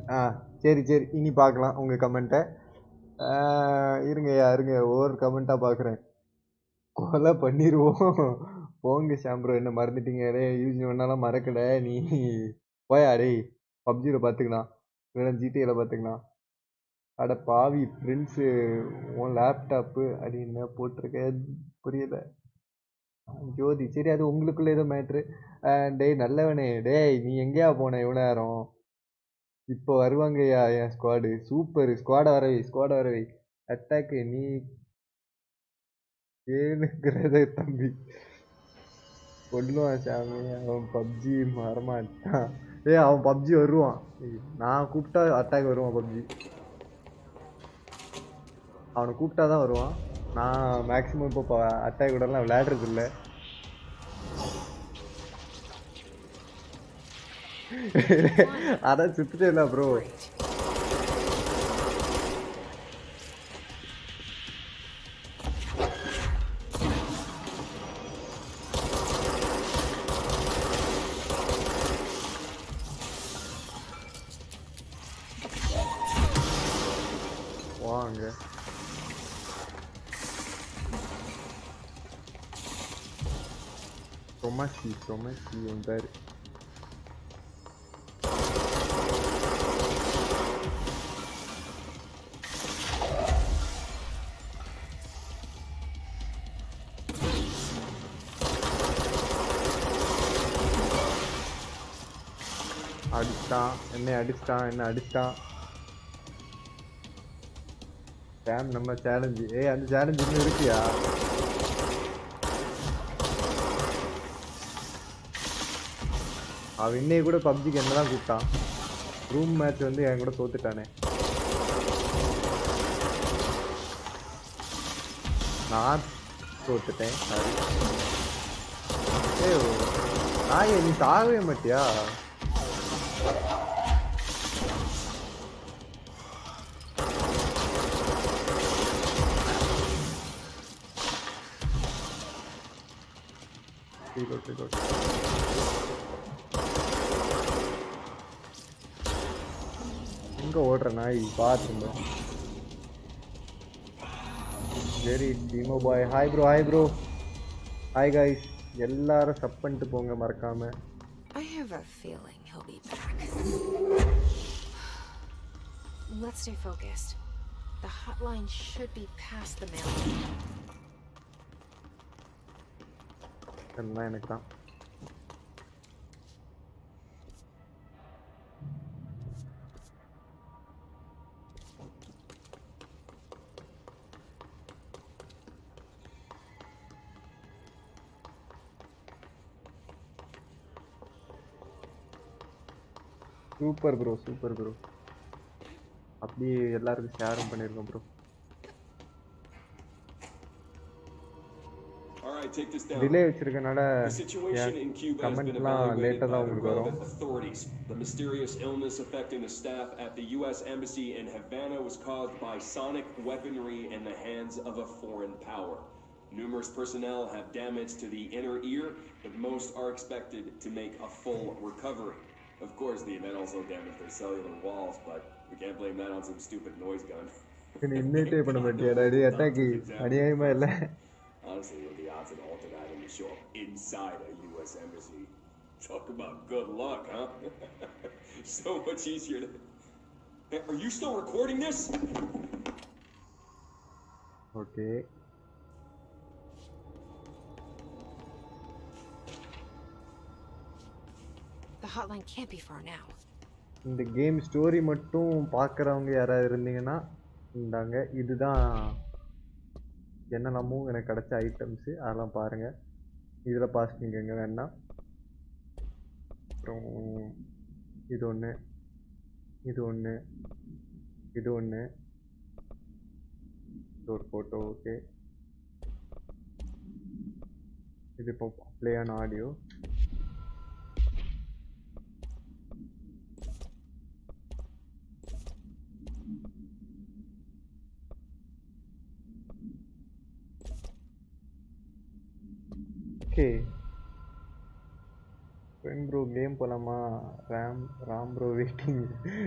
சரி சரி, இனி பார்க்கலாம் உங்கள் கமெண்ட்டை. இருங்கய்யா இருங்க, ஒவ்வொரு கமெண்ட்டாக பார்க்குறேன். கொலை பண்ணிடுவோம். போங்க ஷாம்ப்ரோ, என்ன மறந்துட்டீங்க? டே யூஜி ஒன்னாலாம் மறக்கலை. நீ போயா டேய், பப்ஜியில் பார்த்துக்கலாம், இல்லைன்னா ஜிடிஏல பார்த்துக்கலாம். அட பாவி ஃப்ரெண்ட்ஸு, உன் லேப்டாப்பு அது என்ன போட்டிருக்க புரியல. ஜோதி, சரி அது உங்களுக்குள்ள ஏதோ மேட்ரு. டேய் நல்லவனே, டேய் நீ எங்கேயா போன இவ்வளோ நேரம்? இப்போ வருவாங்கய்யா என் ஸ்குவாடு. சூப்பர், ஸ்குவாடை வரவை, ஸ்குவாடை வரவை. அட்டாக்கு நீ கேளுங்கிறத தம்பி கொல்லுவான் சாமி. அவன் பப்ஜி வரமாட்டான். அவன் பப்ஜி வருவான், நான் கூப்பிட்டா அட்டாக் வருவான். பப்ஜி அவனை கூப்பிட்டா தான் வருவான். நான் மேக்ஸிமம் இப்போ அட்டாக் கூடலாம் விளையாடுறது இல்லை. அதான் சுத்துட்டே இல்லை ப்ரோ. வாங்க Profanity, Profanity என் பேர். அடிச்சிட்டான், என்ன அடிச்சிட்டான். டேம் நம்ம சேலஞ்சு. அந்த சேலஞ்சு இன்னும் இருக்கியா? அவன் இன்னைக்கு கூட பப்ஜிக்கு என்ன தான் கூப்பிட்டான். ரூம் மேட்ச் வந்து என் கூட தோத்துட்டானே. நான் தோத்துட்டேன் சாரி. ஏய் நாயே நீ சாகவே மாட்டியா? எங்க ஓடுற நாய் பாத்துங்க. வெரி டீமோ பாய். Hi bro, hi bro, hi guys. எல்லாரும் சப் பண்ணிட்டு போங்க மறக்காம. I have a feeling he'll be back. Let's stay focused. The hotline should be past the mail. எல்லாம் எனக்கு தான். Super bro, super bro. அப்படியே எல்லாருக்கும் ஷேரும் பண்ணிருக்கோம் ப்ரோ. டிலே வச்சிருக்கனால கமெண்ட்லாம் லேட்டாக தான் உங்களுக்கு வரும். The mysterious illness affecting the staff at the U.S. Embassy in Havana was caused by sonic weaponry in the hands of a foreign power. Numerous personnel have damage to the inner ear, but most are expected to make a full recovery. Of course, the event also damaged their cellular walls, but we can't blame that on some stupid noise gun. இன்னேட்டே பண்ண மாட்டியாடா டேய் attack அநியாயமா இல்ல. Honestly, what are the odds an altered item will show up inside a U.S. embassy? Talk about good luck, huh? So much easier to... Hey, are you still recording this? Okay. The hotline can't be far now. இந்த game story மட்டும் பார்க்குறவங்க யாராவது இருந்தீங்கன்னா இந்தாங்க, இதுதான் என்னென்னமோ எனக்கு கிடைச்ச ஐட்டம்ஸு, அதெல்லாம் பாருங்கள். இதில் பாஸ் பண்ணிக்கோங்க வேணாம். அப்புறம் இது ஒன்று, இது ஒன்று, இது ஒன்று, இது ஒரு ஃபோட்டோ. ஓகே, இது இப்போ ப்ளேயான ஆடியோ. ஓகே ப்ரோ, கேம் போகலாமா? Ram bro waiting.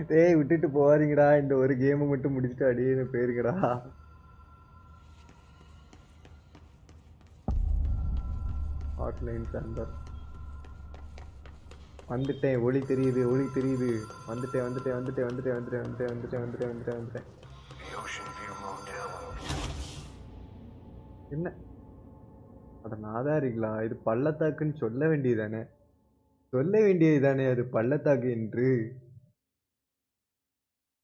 டேய் விட்டுட்டு போகாதீங்கடா, இந்த ஒரு கேமை மட்டும் முடிச்சுட்டு அடியே போயிருக்கடா. ஹாட்லைன் சாம்பர் வந்துட்டேன். ஒளி தெரியுது, ஒளி தெரியுது. வந்துட்டேன் வந்துட்டேன் வந்துட்டேன் வந்துட்டேன் வந்துட்டேன் வந்துட்டேன் வந்துட்டேன் வந்துட்டேன் வந்துட்டேன் வந்துட்டேன். என்ன அட நாதாரிங்களா, இது பள்ளத்தாக்குன்னு சொல்ல வேண்டியதானே, சொல்ல வேண்டியதுதானே அது பள்ளத்தாக்கு என்று.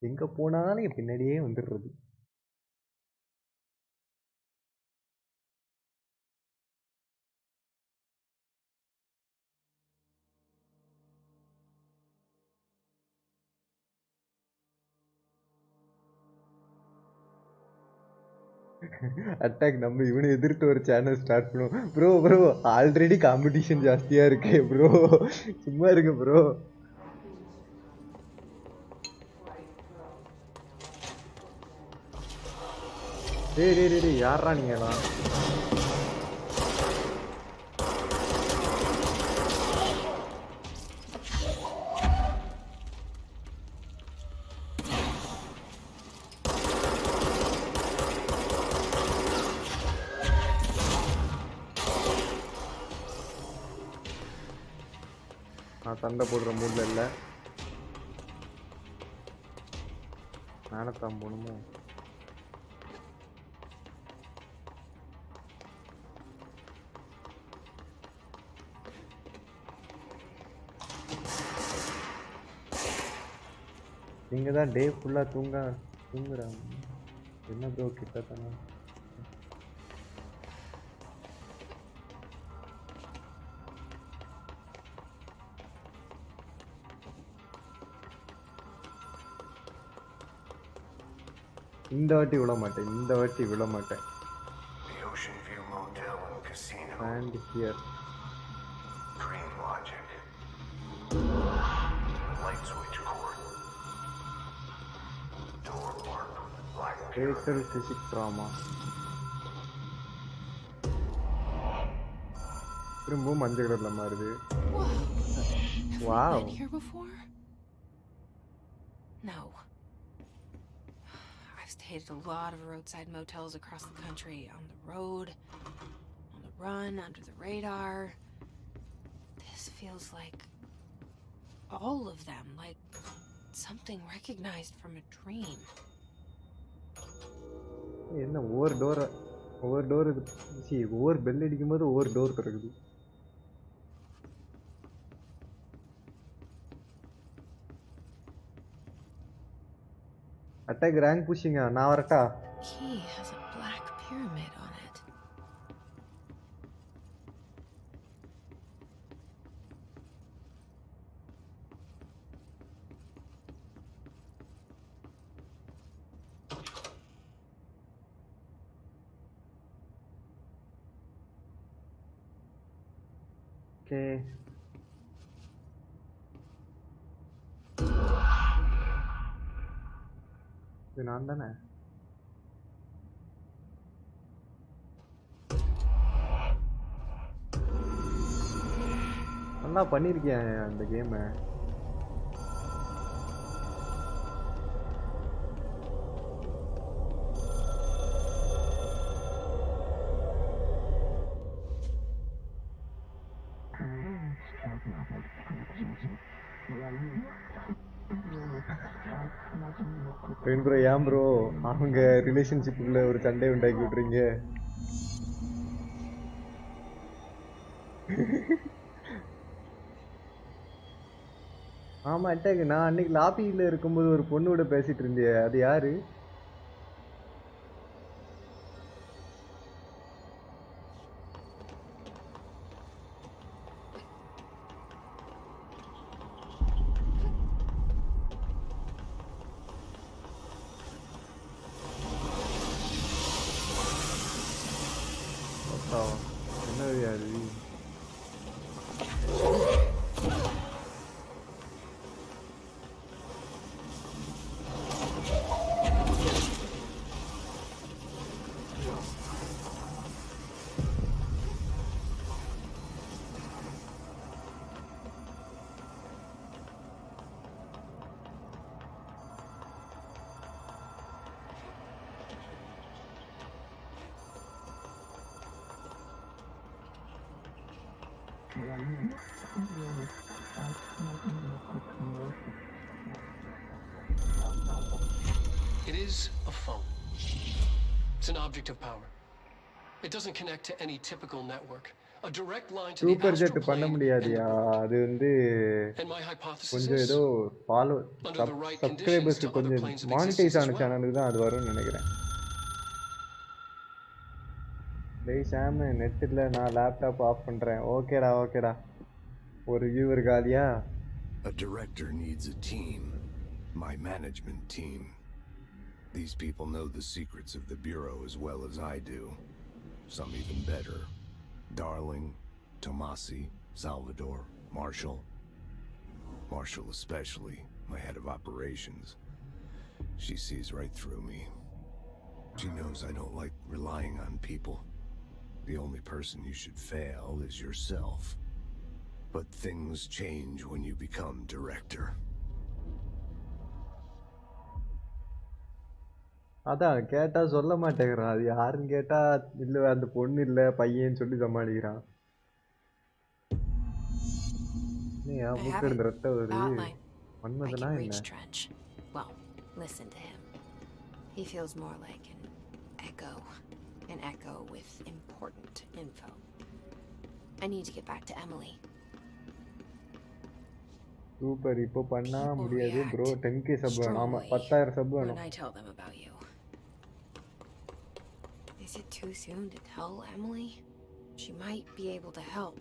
எங்க போனாலும் என் பின்னாடியே வந்துடுறது. அட்டாக் நம்ம இவனை எதிர்த்து ஒரு சேனல் ஸ்டார்ட் பண்ணுவோம். ப்ரோ ப்ரோ ஆல்ரெடி காம்படிஷன் ஜாஸ்தியா இருக்கு ப்ரோ, சும்மா இருக்கு ப்ரோ. டேய் டேய் டேய் யாரா நீங்கலாம்? நான் சண்டை போடுற மூட்ல இல்லை, மேலத்தான் போகணுமோ? நீங்கள் தான் டே ஃபுல்லாக தூங்குறாங்க. என்ன ப்ரோ கிட்ட தானே இந்த வாட்டி விட மாட்டேன், இந்த வாட்டி விட மாட்டேன். The Ocean View Motel and here. Dream logic. Light switch cord. Door mark. Black pyramid. Fatal physics trauma. திரும்பவும் மஞ்சள் கலர்ல மாறுது. Have Wow. we been here before? No. I've stayed at a lot of roadside motels across the country, on the road, on the run, under the radar. This feels like all of them, like something recognized from a dream. என்ன ஒவ்வொரு door ஒவ்வொரு bell அடிக்கும்போது ஒவ்வொரு door திறக்குது. Attack rank புஷிங்கா? நான் வரட்டா? Key has a black pyramid on it. Okay. இது நான் தானே? நல்லா பண்ணியிருக்கேன் அந்த கேமை. ப்ரோ ஏன் ப்ரோ அவங்க ரிலேஷன்ஷிப்புக்குள்ள ஒரு சண்டை உண்டாக்கி விட்றீங்க? ஆமா அட்டாக். நான் அன்னைக்கு லாபியில் இருக்கும்போது ஒரு பொண்ணோட பேசிட்டு இருந்தேன். அது யாரு? என்னது யாரு? It is a phone. It's an object of power. It doesn't connect to any typical network. A direct line to the super astral jet பண்ண plane and முடியாதியா? the world. அது வந்து And my hypothesis கொஞ்சம் is, ஏதோ follow under the right conditions சப்ஸ்கிரைபர்ஸ்க்கு to other கொஞ்சம் planes of monetise existence ஆன as well. சேனலுக்கு தான் அது வரும்னு நினைக்கிறேன். டேய் சாம், நெட் இல்லை, நான் லேப்டாப் ஆஃப் பண்ணுறேன். ஓகேடா. ஒரு வியூவர் காலியா? A director needs a team. My management team. These people know the secrets of the Bureau as well as I do. Some even better. Darling, Tomasi, Salvador, Marshall. Marshall especially, my head of operations. She sees right through me. She knows I don't like relying on people. The only person you should fail is yourself. But things change when you become director. அதான் கேட்டா சொல்ல மாட்டேங்கிறான். அது யாருன்னு கேட்டா இல்லை அந்த பொண்ணு இல்லை பையன்னு சொல்லி சமாளிக்கிறான். மூக்கு எடுந்த ரத்தம் வருது. மன்மதனா என்ன? Well, listen to him. He feels more like an echo with important info. I need to get back to Emily. Super. இப்போ பண்ணா முடியாது ப்ரோ. 10K சப் வேணும். ஆமா 10,000 சப் வேணும். When I tell them about you. Is it too soon to tell Emily? She might be able to help.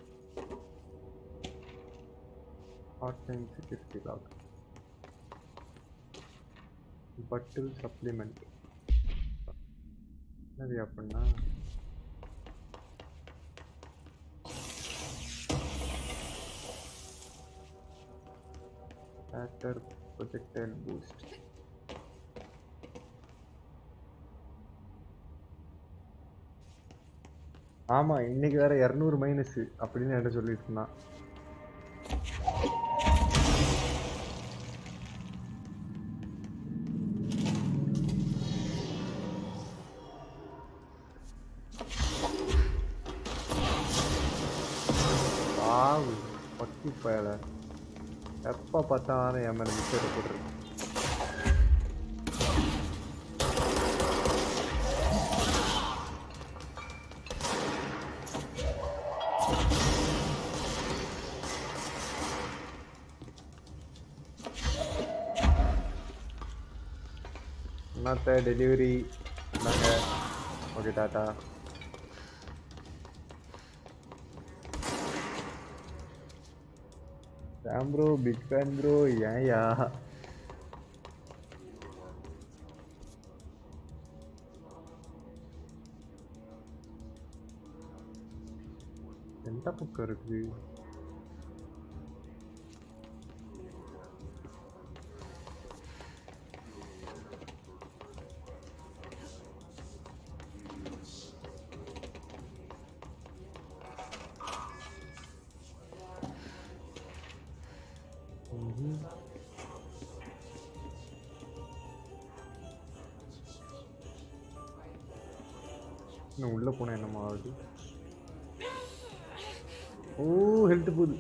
Hotline security log. Bottle supplement. என்னது அப்படின்னா Actor projectile boost. ஆமா இன்னைக்கு வேற 200 minus அப்படின்னு என்கிட்ட சொல்லிட்டு இருந்தான். வாவ் பத்தி பயல எப்ப பார்த்தாலும் என் மேல மிச்சத்தை போட்டுருக்கு. என்னத்த டெலிவரி நாங்க ஓகே டாட்டா. சாம் ப்ரோ பிக் ஃபேன் ப்ரோ ஏன்யா எந்த பக்கம் இருக்கு? இன்னும் உள்ள போனா என்னமா ஆகுது? ஓ ஹெல்த் போகுது.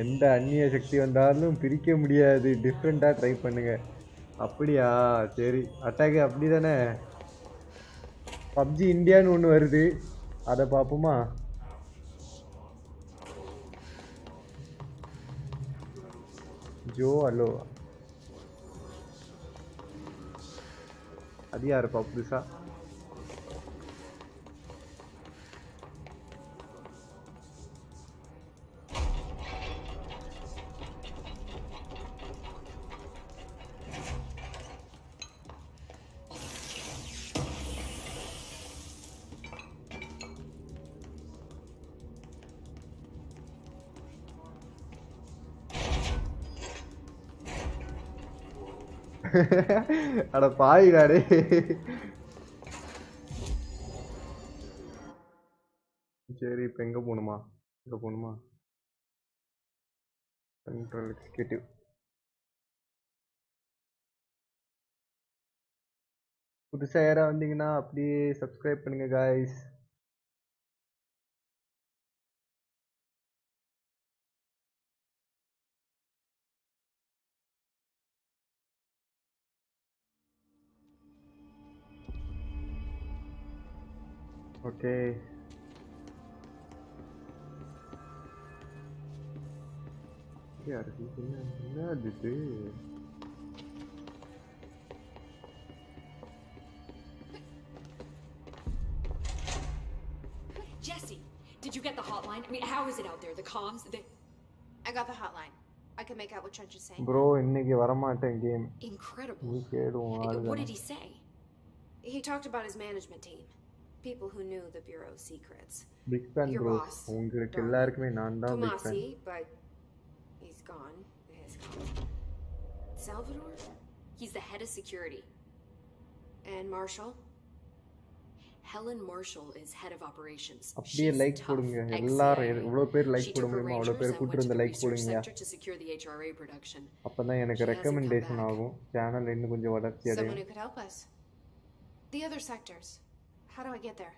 எந்த அந்நிய சக்தி வந்தாலும் பிரிக்க முடியாது, டிஃப்ரெண்டா ட்ரை பண்ணுங்க. அப்படியா சரி அட்டாக் அப்படி தானே. பப்ஜி இந்தியான்னு ஒன்று வருது அதை பார்ப்போமா? ஜோ அலோ அது யாருப்பா புதுசா? அட பாயிடாடே. சரி இப்போ எங்கே போகணுமா? இங்கே போகணுமா? Central executive. புதுசாக யாராவது வந்தீங்கன்னா அப்படியே சப்ஸ்கிரைப் பண்ணுங்க காய்ஸ். ஓகே என்ன இது? Jesse, did you get the hotline? I mean, how is it out there? The comms? I got the hotline. I can make out what Trench is saying. Bro இன்னைக்கு வரமாட்டேன் game. Incredible. நீ கேடுவோம். What did he say? He talked about his management team. People who knew the Bureau's secrets. Big fan bro. உங்களுக்கு எல்லாருக்குமே நான் தான் big fan. But he's gone. He's gone. Salvador? He's the head of security. And Marshall? Helen Marshall is head of operations. அப்படியே like போடுங்க எல்லாரும். எவ்வளவு பேர் like போட முடியுமோ அவ்வளவு பேர் கூட்டிருந்த லைக் போடுங்க. அப்பதான் எனக்கு ரெக்கமெண்டேஷன் ஆகும். சேனல் இன்னும் கொஞ்சம் வளர்ச்சி அடையும். Someone who could help us. The other sectors. How do I get there?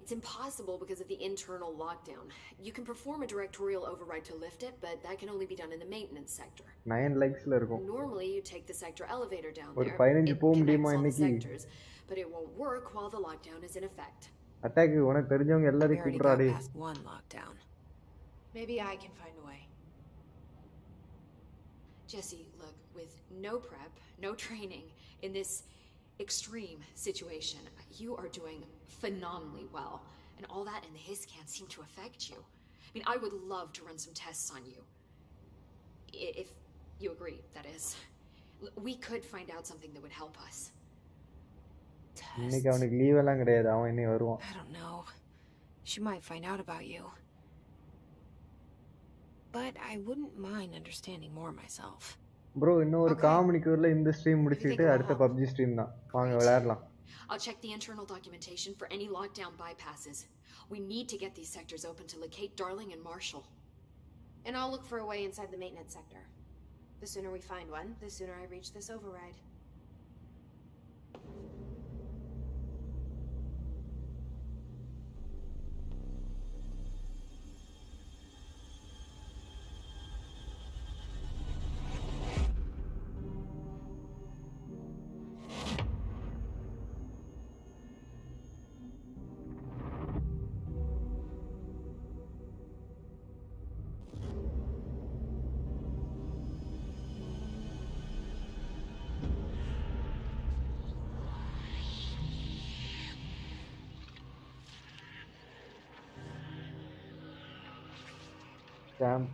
It's impossible because of the internal lockdown. You can perform a directorial override to lift it, but that can only be done in the maintenance sector. 9 likesல இருக்கும். Normally you take the sector elevator down ஒரு there. 15 போக முடியுமா இன்னைக்கு? But it won't work while the lockdown is in effect. Attack உனக்கு தெரிஞ்சவங்க எல்லாரையும் கூப்பிடுறாடி. One lockdown. Maybe I can find a way. Jesse, look, with no prep, no training in this extreme situation, you are doing phenomenally well. And all that in the hiss can't seem to affect you. I mean, I would love to run some tests on you. If you agree, that is. We could find out something that would help us. இன்னைக்கு அவனுக்கு leave எல்லாம் கிடையாது, அவன் இன்னைக்கு வருவான். I don't know. She might find out about you. But I wouldn't mind understanding more myself. Bro இன்னும் ஒரு காமனிக்கூர்ல இந்த ஸ்ட்ரீம் முடிச்சிட்டு அடுத்த PUBG ஸ்ட்ரீம் தான். வாங்க விளையாடலாம். I'll check the internal documentation for any lockdown bypasses. We need to get these sectors open to locate Darling and Marshall. And I'll look for a way inside the maintenance sector. The sooner we find one, the sooner I reach this override.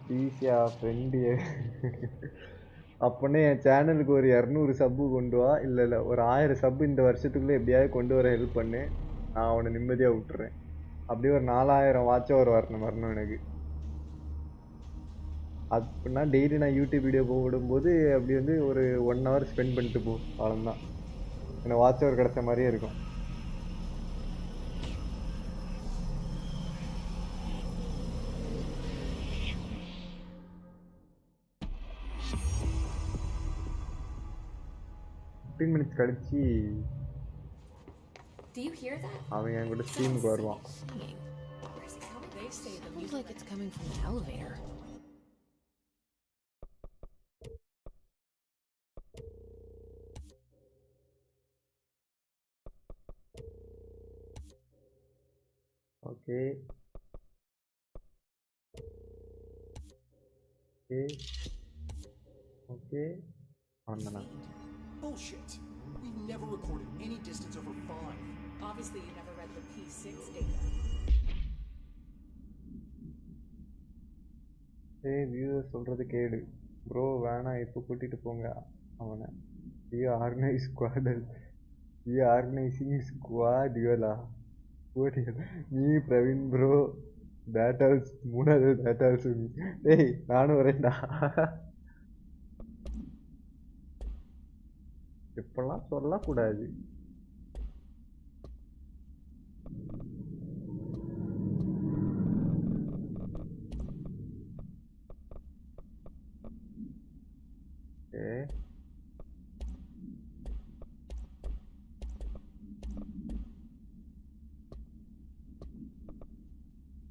ப்ளீஸ்யா friend அப்போனே என் சேனலுக்கு ஒரு 200 சப்பு கொண்டு வா, இல்லை ஒரு 1000 சப்பு இந்த வருஷத்துக்குள்ளே எப்படியாவது கொண்டு வர ஹெல்ப் பண்ணு, நான் அவனை நிம்மதியாக விட்டுறேன். அப்படியே ஒரு 4000 வாட்ச் அவர் வரணும் எனக்கு. அப்படின்னா டெய்லி நான் யூடியூப் வீடியோ போடும்போது அப்படி வந்து ஒரு 1 hour ஸ்பெண்ட் பண்ணிட்டு போ, அவ்வளோதான். எனக்கு வாட்ச் அவர் கிடைச்ச மாதிரியே இருக்கும். minutes கழிச்சு அவன் என் கூட ஸ்ட்ரீமுக்கு வருவான். Sounds like it's coming from the elevator. Okay okay okay அவன்தானா? Bullshit. We've never recorded any distance over 5. Obviously, you never read the P6 data. Viewer சொல்றது கேடு ப்ரோ, வேணாம் இப்போ கூட்டிட்டு போங்க அவனை. ஆர்கனைசிங் ஸ்குவாட் யுவலா நீ பிரவீன் ப்ரோ பேட்டால்ஸ் 3வது பேட்டால்ஸ். டேய் நானும் வரேன்டா. இப்பெல்லாம் சொல்லக்கூடாது.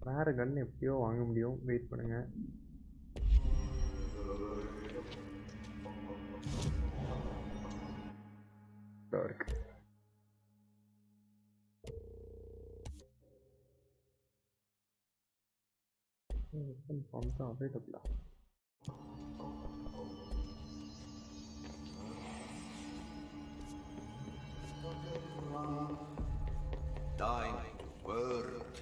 வேற கன் எப்படியோ வாங்க முடியும், வெயிட் பண்ணுங்க. இருக்கு பம்ப் அவைலபிளா? Time to work.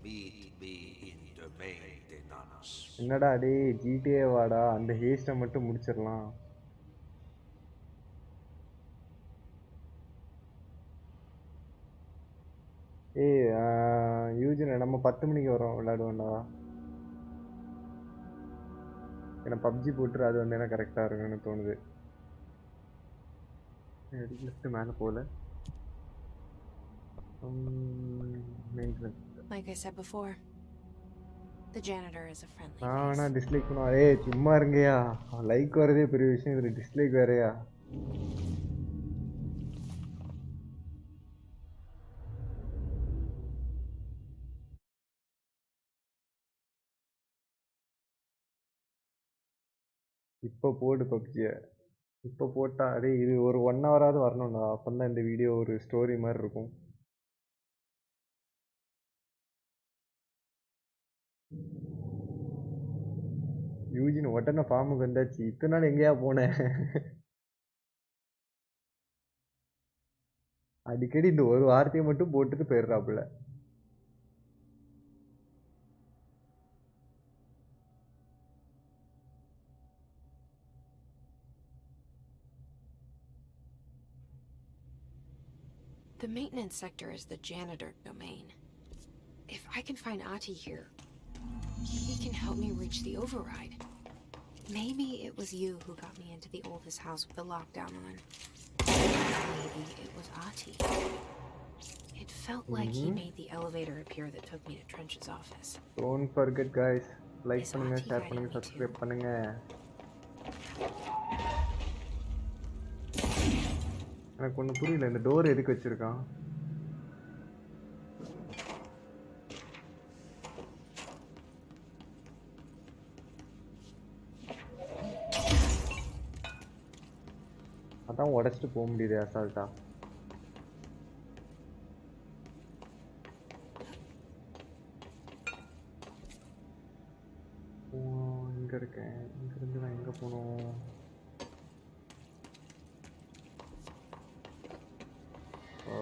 Meet me in the maintenance. என்னடா டேய் GTA வாடா, அந்த ஹேஸ்ட்டை மட்டும் முடிச்சிடலாம். யூஜின் நம்ம 10 மணிக்கு வரோம், விளையாடுவோம்டா. ஏன்னா பப்ஜி போட்டுரு, அது வந்து என்ன கரெக்டாக இருக்குன்னு தோணுது. லிஃப்ட் மேலே போகல. Like I said before, the janitor is a friendly நான் face. வேணா டிஸ்லைக் பண்ணுவான். சும்மா இருங்கயா, லைக் வரதே பெரிய விஷயம், இதில் டிஸ்லைக் வேறையா? இப்போ போடு பப்ஜியை, இப்போ போட்டா இது ஒரு 1 ஹவராவது வரணும்டா, அப்போ தான் இந்த வீடியோ ஒரு ஸ்டோரி மாதிரி இருக்கும். யூஜின் உடனே ஃபார்முக்கு வந்தாச்சு. இத்தனை நாள் எங்கேயா போனேன்? அடிக்கடி இந்த ஒரு வார்த்தையை மட்டும் போட்டுட்டு போயிடுறாப்புல. The maintenance sector is the janitor domain. If I can find Ati here, he can help me reach the override. Maybe it was you who got me into the oldest house with the lockdown on. Maybe it was Ati. It felt like he made the elevator appear that took me to Trench's office. Don't forget guys, like Is பண்ணுங்க, Ati share guiding பண்ணுங்க, me subscribe too? பண்ணுங்க. எனக்கு ஒன்றும் புரியல, இந்த door எதுக்கு வச்சிருக்கான்? அதான் உடச்சிட்டு போக முடியுது அசால்ட்டா. இங்க இருக்கேன், இங்க இருந்து நான் எங்க போகணும்?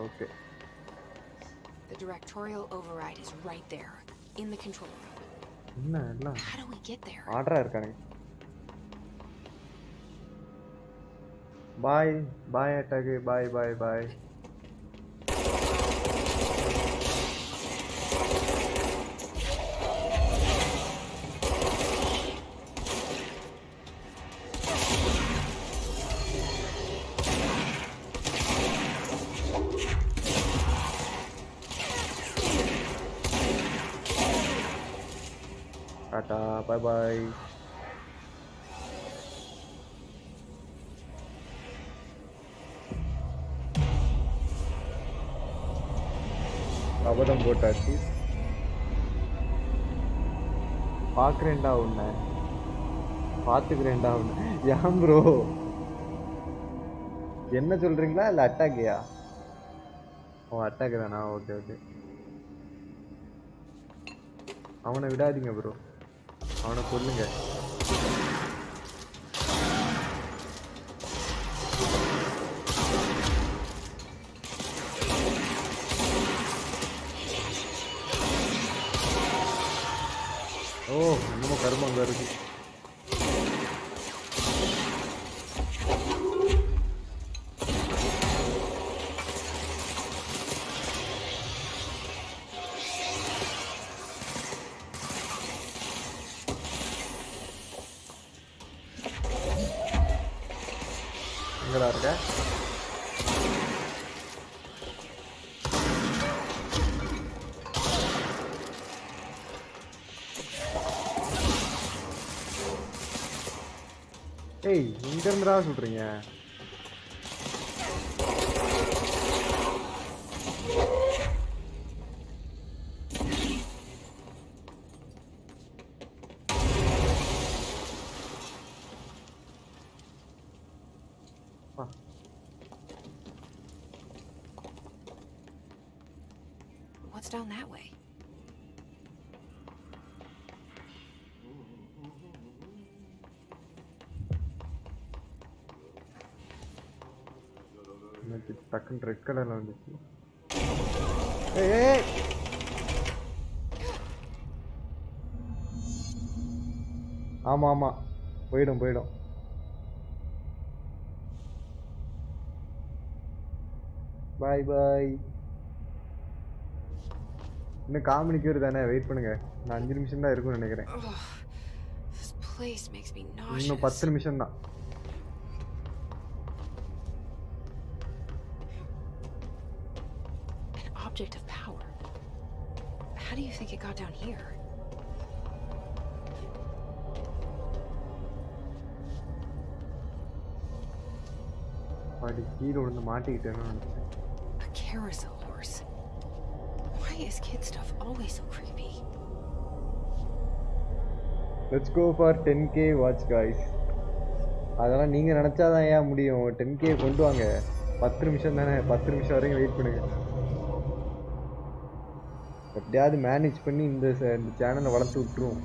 Okay. The directorial override is right there, in the control room. என்ன எல்லாம் How do we get there? ஆர்டரா இருக்கானே. பாய் பாய் அட்டாக்கு, பாய் பாய் பாய். டாடா பாய் பாய். அபதம் போட்டாச்சு. பார்க்குறேன்டா உன்னை, பார்த்துக்கிறேன்டா உன்னை. ஏன் ப்ரோ என்ன சொல்கிறீங்களா இல்லை அட்டாக்கியா? ஓ அட்டாக்கு தானா? Okay okay. அவனை விடாதீங்க ப்ரோ, அவனை கொல்லுங்க. ஓ இன்னமும் கரும்பு அங்கே இருக்கு. எங்கடா இருக்க? ஏய் இங்க இருந்துடா சொல்றீங்க? What's down that way? எனக்கு டக்குன்னு ரெட் கலர்ல வந்துச்சு. ஏய் ஆமா ஆமா, போயிடும் போயிடும். பாய் பாய். இன்னும் காமெடிக்கு தானே, வெயிட் பண்ணுங்க. நான் 5 நிமிஷம் தான் இருக்கும்னு நினைக்கிறேன். This place makes me nauseous. இன்னும் 10 நிமிஷம் தான். An object of power. How do you think it got down here? பாடி கீழே விழுந்து மாட்டிக்கிட்டேன்னு நினைச்சேன். A carousel horse. Why is kid stuff always so creepy? Let's go for 10k watch guys. அதெல்லாம் நீங்க நினைச்சாதான் ஏன் முடியும். 10k கொண்டு வாங்க. 10 நிமிஷம் தானே, 10 நிமிஷம் வரைக்கும் வெயிட் பண்ணுங்க. எப்படியாவது மேனேஜ் பண்ணி இந்த சேனலை வளர்த்து விட்டுருவோம்.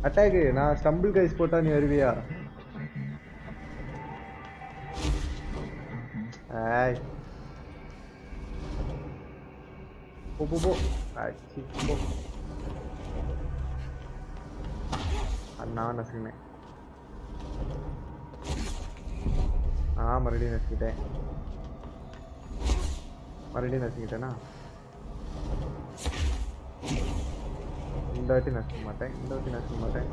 அட்டாக்கு, நான் ஸ்டம்பிள் கைஸ் போட்டா நீ வருவியா? ஏய் போ போ போ. ஆச்சி போ. நான் நசுக்கினேன். மறுபடியும் நசுக்கிட்டேன். மறுபடியும் நசுக்கிட்டேனா? இந்த வாட்டி நசுக்க மாட்டேன்.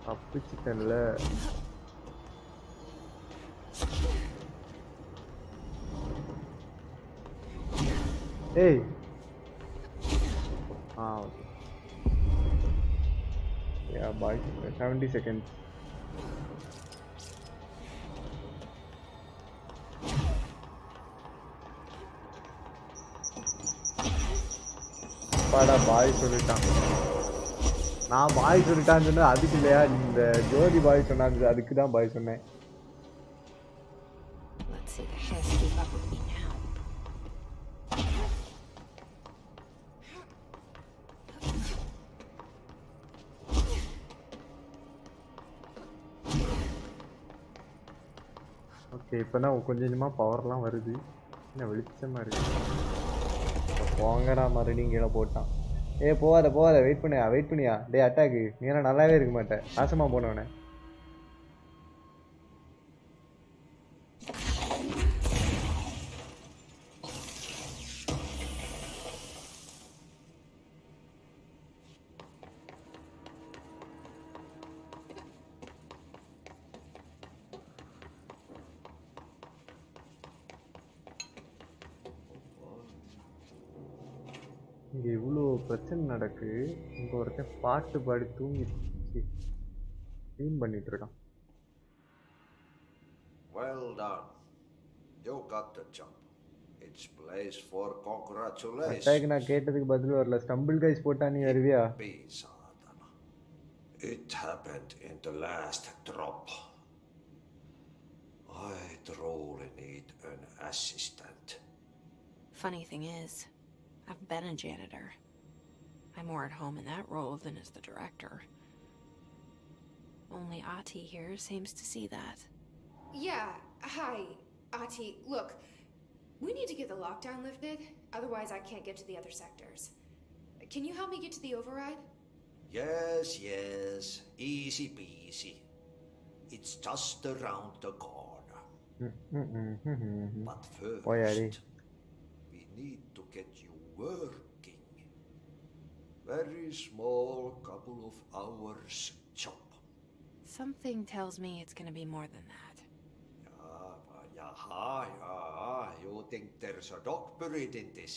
தப்பிச்சிட்டேன்ல. ஏய் ஓகே. Yeah, bye. 70 seconds. பாடா பாய் சொல்லிட்டான். நான் பாய் சொல்லிட்டான்னு சொன்னேன், அதுக்கு இல்லையா? இந்த ஜோதி பாய் சொன்னாங்க, அதுக்கு தான் பாய் சொன்னேன். Let's see the hess keep up with me now. Okay, இப்போதான் கொஞ்சம் கொஞ்சமாக பவர்லாம் வருது. என்ன வெளிச்சமாக இருக்கு. போங்கடா, மறுபடியும் கீழே போட்டான். போகாத வெயிட் பண்ணியா டே அட்டாக்கு. நீ எல்லாம் நல்லாவே இருக்க மாட்டேன், நாசமாக போனவனே. இங்கே இவ்வளோ பிரச்சனை நடக்கு. இங்கே ஒருத்தன் பாட்டு பாடி தூங்கி க்ளீன் பண்ணிட்டு இருக்கான். Well done. You got the job. It's place for congratulations. Attack நான் கேட்டதுக்கு பதில் வரல. ஸ்டம்பிள் கைஸ் போட்டா நீ வருவியா? It happened in the last drop. I truly need an assistant. Funny thing is, I've been a janitor. I'm more at home in that role than as the director. Only Ati here seems to see that. Yeah, hi, Ati. Look, we need to get the lockdown lifted, otherwise I can't get to the other sectors. Can you help me get to the override? Yes, easy peasy. It's just around the corner. But first, we need to get you working. Very small, couple of hours job. Something tells me it's gonna be more than that. You think there's a dog buried in this?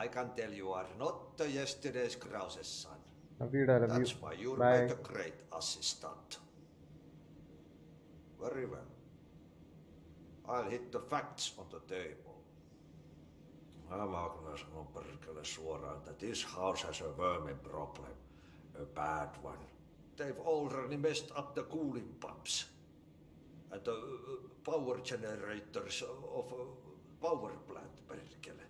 I can tell you are not yesterday's Krause's son. That's why you're a great assistant. Very well. I'll hit the facts on the table. I'm gonna sanon perkele suoraan that this house has a vermin problem. A bad one. They've already messed up the cooling pumps. And the power generators of a power plant, perkele.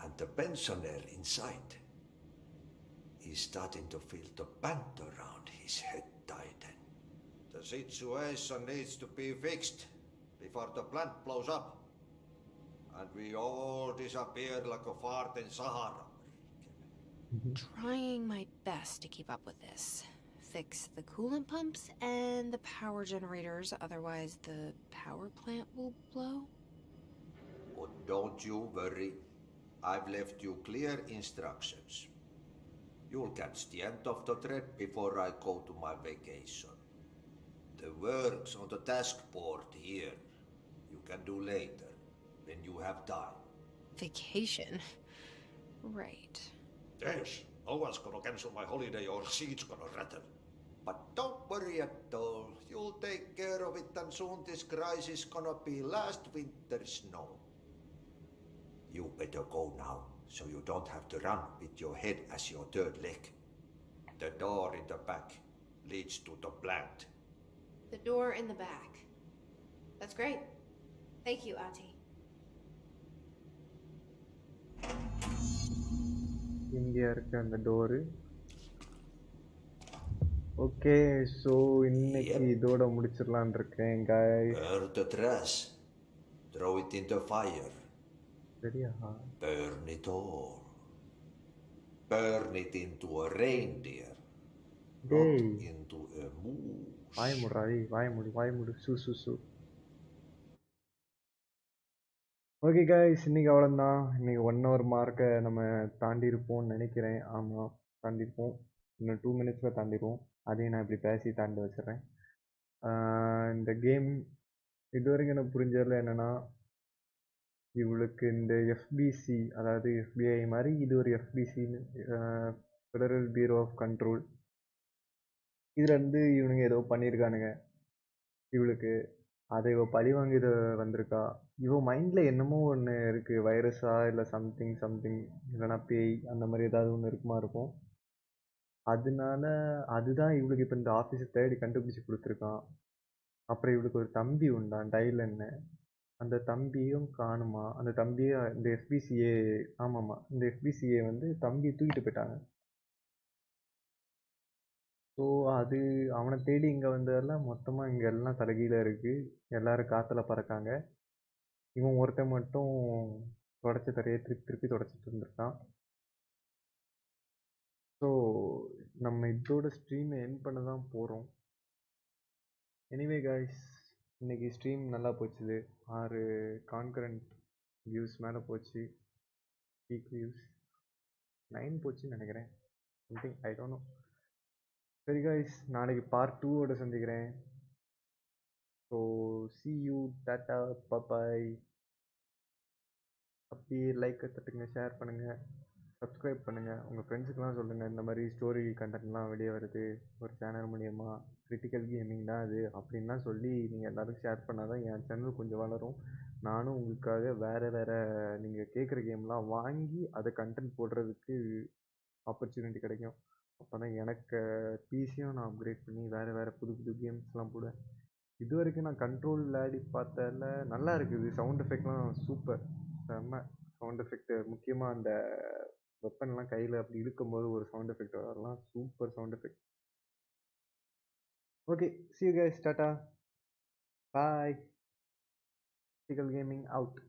And the pensioner inside is starting to feel the band around his head tighten. The situation needs to be fixed before the plant blows up. And we all disappear like a fart in Sahara. Trying my best to keep up with this. Fix the coolant pumps and the power generators, otherwise the power plant will blow. But don't you worry. I've left you clear instructions. You'll catch the end of the thread before I go to my vacation. The work's on the task board here. You can do later, when you have time. Vacation? Right. Yes, no one's gonna cancel my holiday or seat's gonna rattle. But don't worry at all. You'll take care of it and soon this crisis gonna be last winter's snow. You better go now, so you don't have to run with your head as your third leg. The door in the back leads to the plant. The door in the back. That's great. Thank you, Ati. இங்கே இருக்க அந்த door. Okay, so இன்னைக்கு இதோட முடிச்சிடலான் இருக்கேன் guys. Burn the trash. Throw it in the fire. சரியா? Burn it all. Burn it into a reindeer. Not into a moose. வாய் மூடு சு okay guys, இன்னைக்கு அவ்வளோதான். இன்னைக்கு 1 hour மார்க்கை நம்ம தாண்டியிருப்போம்னு நினைக்கிறேன். ஆமாம், தாண்டியிருப்போம். இன்னும் 2 minutes தாண்டிடுவோம். அதையும் நான் இப்படி பேசி தாண்டி வச்சிடுறேன். இந்த கேம் இதுவரைக்கும் எனக்கு புரிஞ்சதில் என்னென்னா, இவளுக்கு இந்த எஃபிசி, அதாவது FBI மாதிரி இது ஒரு எஃபிசின்னு, ஃபெடரல் பியூரோ ஆஃப் கண்ட்ரோல், இதில் இருந்து இவனுங்க ஏதோ பண்ணியிருக்கானுங்க இவளுக்கு. அதை இவ பழி வாங்கிட்டு வந்திருக்கா. இவ மைண்டில் என்னமோ ஒன்று இருக்குது, வைரஸா இல்லை சம்திங் இல்லைனா பேய், அந்த மாதிரி ஏதாவது ஒன்று இருக்குமா இருக்கும். அதனால அதுதான் இவளுக்கு இப்போ இந்த ஆஃபீஸை தேடி கண்டுபிடிச்சி கொடுத்துருக்கான். அப்புறம் இவளுக்கு ஒரு தம்பி உண்டான், டைலன்னு. அந்த தம்பியும் காணுமா. அந்த தம்பியை இந்த எஃபிசிஏ, ஆமாம்மா, இந்த எஃபிசிஏ வந்து தம்பியை தூக்கிட்டு போயிட்டாங்க. ஸோ அது அவனை தேடி இங்கே வந்ததெல்லாம் மொத்தமாக இங்கே எல்லாம் தலைகீழ இருக்குது. எல்லோரும் காற்றுல பறக்காங்க. இவன் ஒருத்தன் மட்டும் தொடச்ச தரையை திருப்பி திருப்பி தொடச்சிட்டு இருந்திருக்கான். ஸோ நம்ம இதோட ஸ்ட்ரீமை எண்ட் பண்ண தான் போகிறோம். எனிவே காய்ஸ், இன்றைக்கி ஸ்ட்ரீம் நல்லா போச்சுது. 6 கான்கரண்ட் வியூஸ் மேலே போச்சு. பீக் வியூஸ் 9 போச்சுன்னு நினைக்கிறேன். Something, I don't know. சரி காய்ஸ், நாளைக்கு பார்ட் 2 சந்திக்கிறேன். ஸோ see you, டாட்டா, பாய். அப்படியே லைக்கை தட்டுங்க, ஷேர் பண்ணுங்கள், சப்ஸ்கிரைப் பண்ணுங்கள். உங்கள் ஃப்ரெண்ட்ஸுக்கெலாம் சொல்லுங்கள், இந்த மாதிரி ஸ்டோரி கண்டென்ட்லாம் வெளியே வருது ஒரு சேனல் மூலிமா, கிரிட்டிக்கல் கேமிங் தான் அது அப்படின்லாம் சொல்லி நீங்கள் எல்லோரும் ஷேர் பண்ணால் தான் என் சேனல் கொஞ்சம் வளரும். நானும் உங்களுக்காக வேறு நீங்கள் கேட்குற கேம்லாம் வாங்கி அதை கண்டென்ட் போடுறதுக்கு ஆப்பர்ச்சுனிட்டி கிடைக்கும். அப்போ தான் எனக்கு பிசியும் நான் அப்கிரேட் பண்ணி வேறு புது கேம்ஸ்லாம் போடுவேன். இது வரைக்கும் நான் கண்ட்ரோல் விளையாடி பார்த்ததில் நல்லா இருக்குது. சவுண்ட் எஃபெக்ட்லாம் சூப்பர், செம்ம சவுண்ட் எஃபெக்ட்டு. முக்கியமாக அந்த வெப்பன்லாம் கையில் அப்படி இழுக்கும்போது ஒரு சவுண்ட் எஃபெக்ட் வரலாம், super sound effect. Okay, see you guys, tata, bye. Critical gaming out.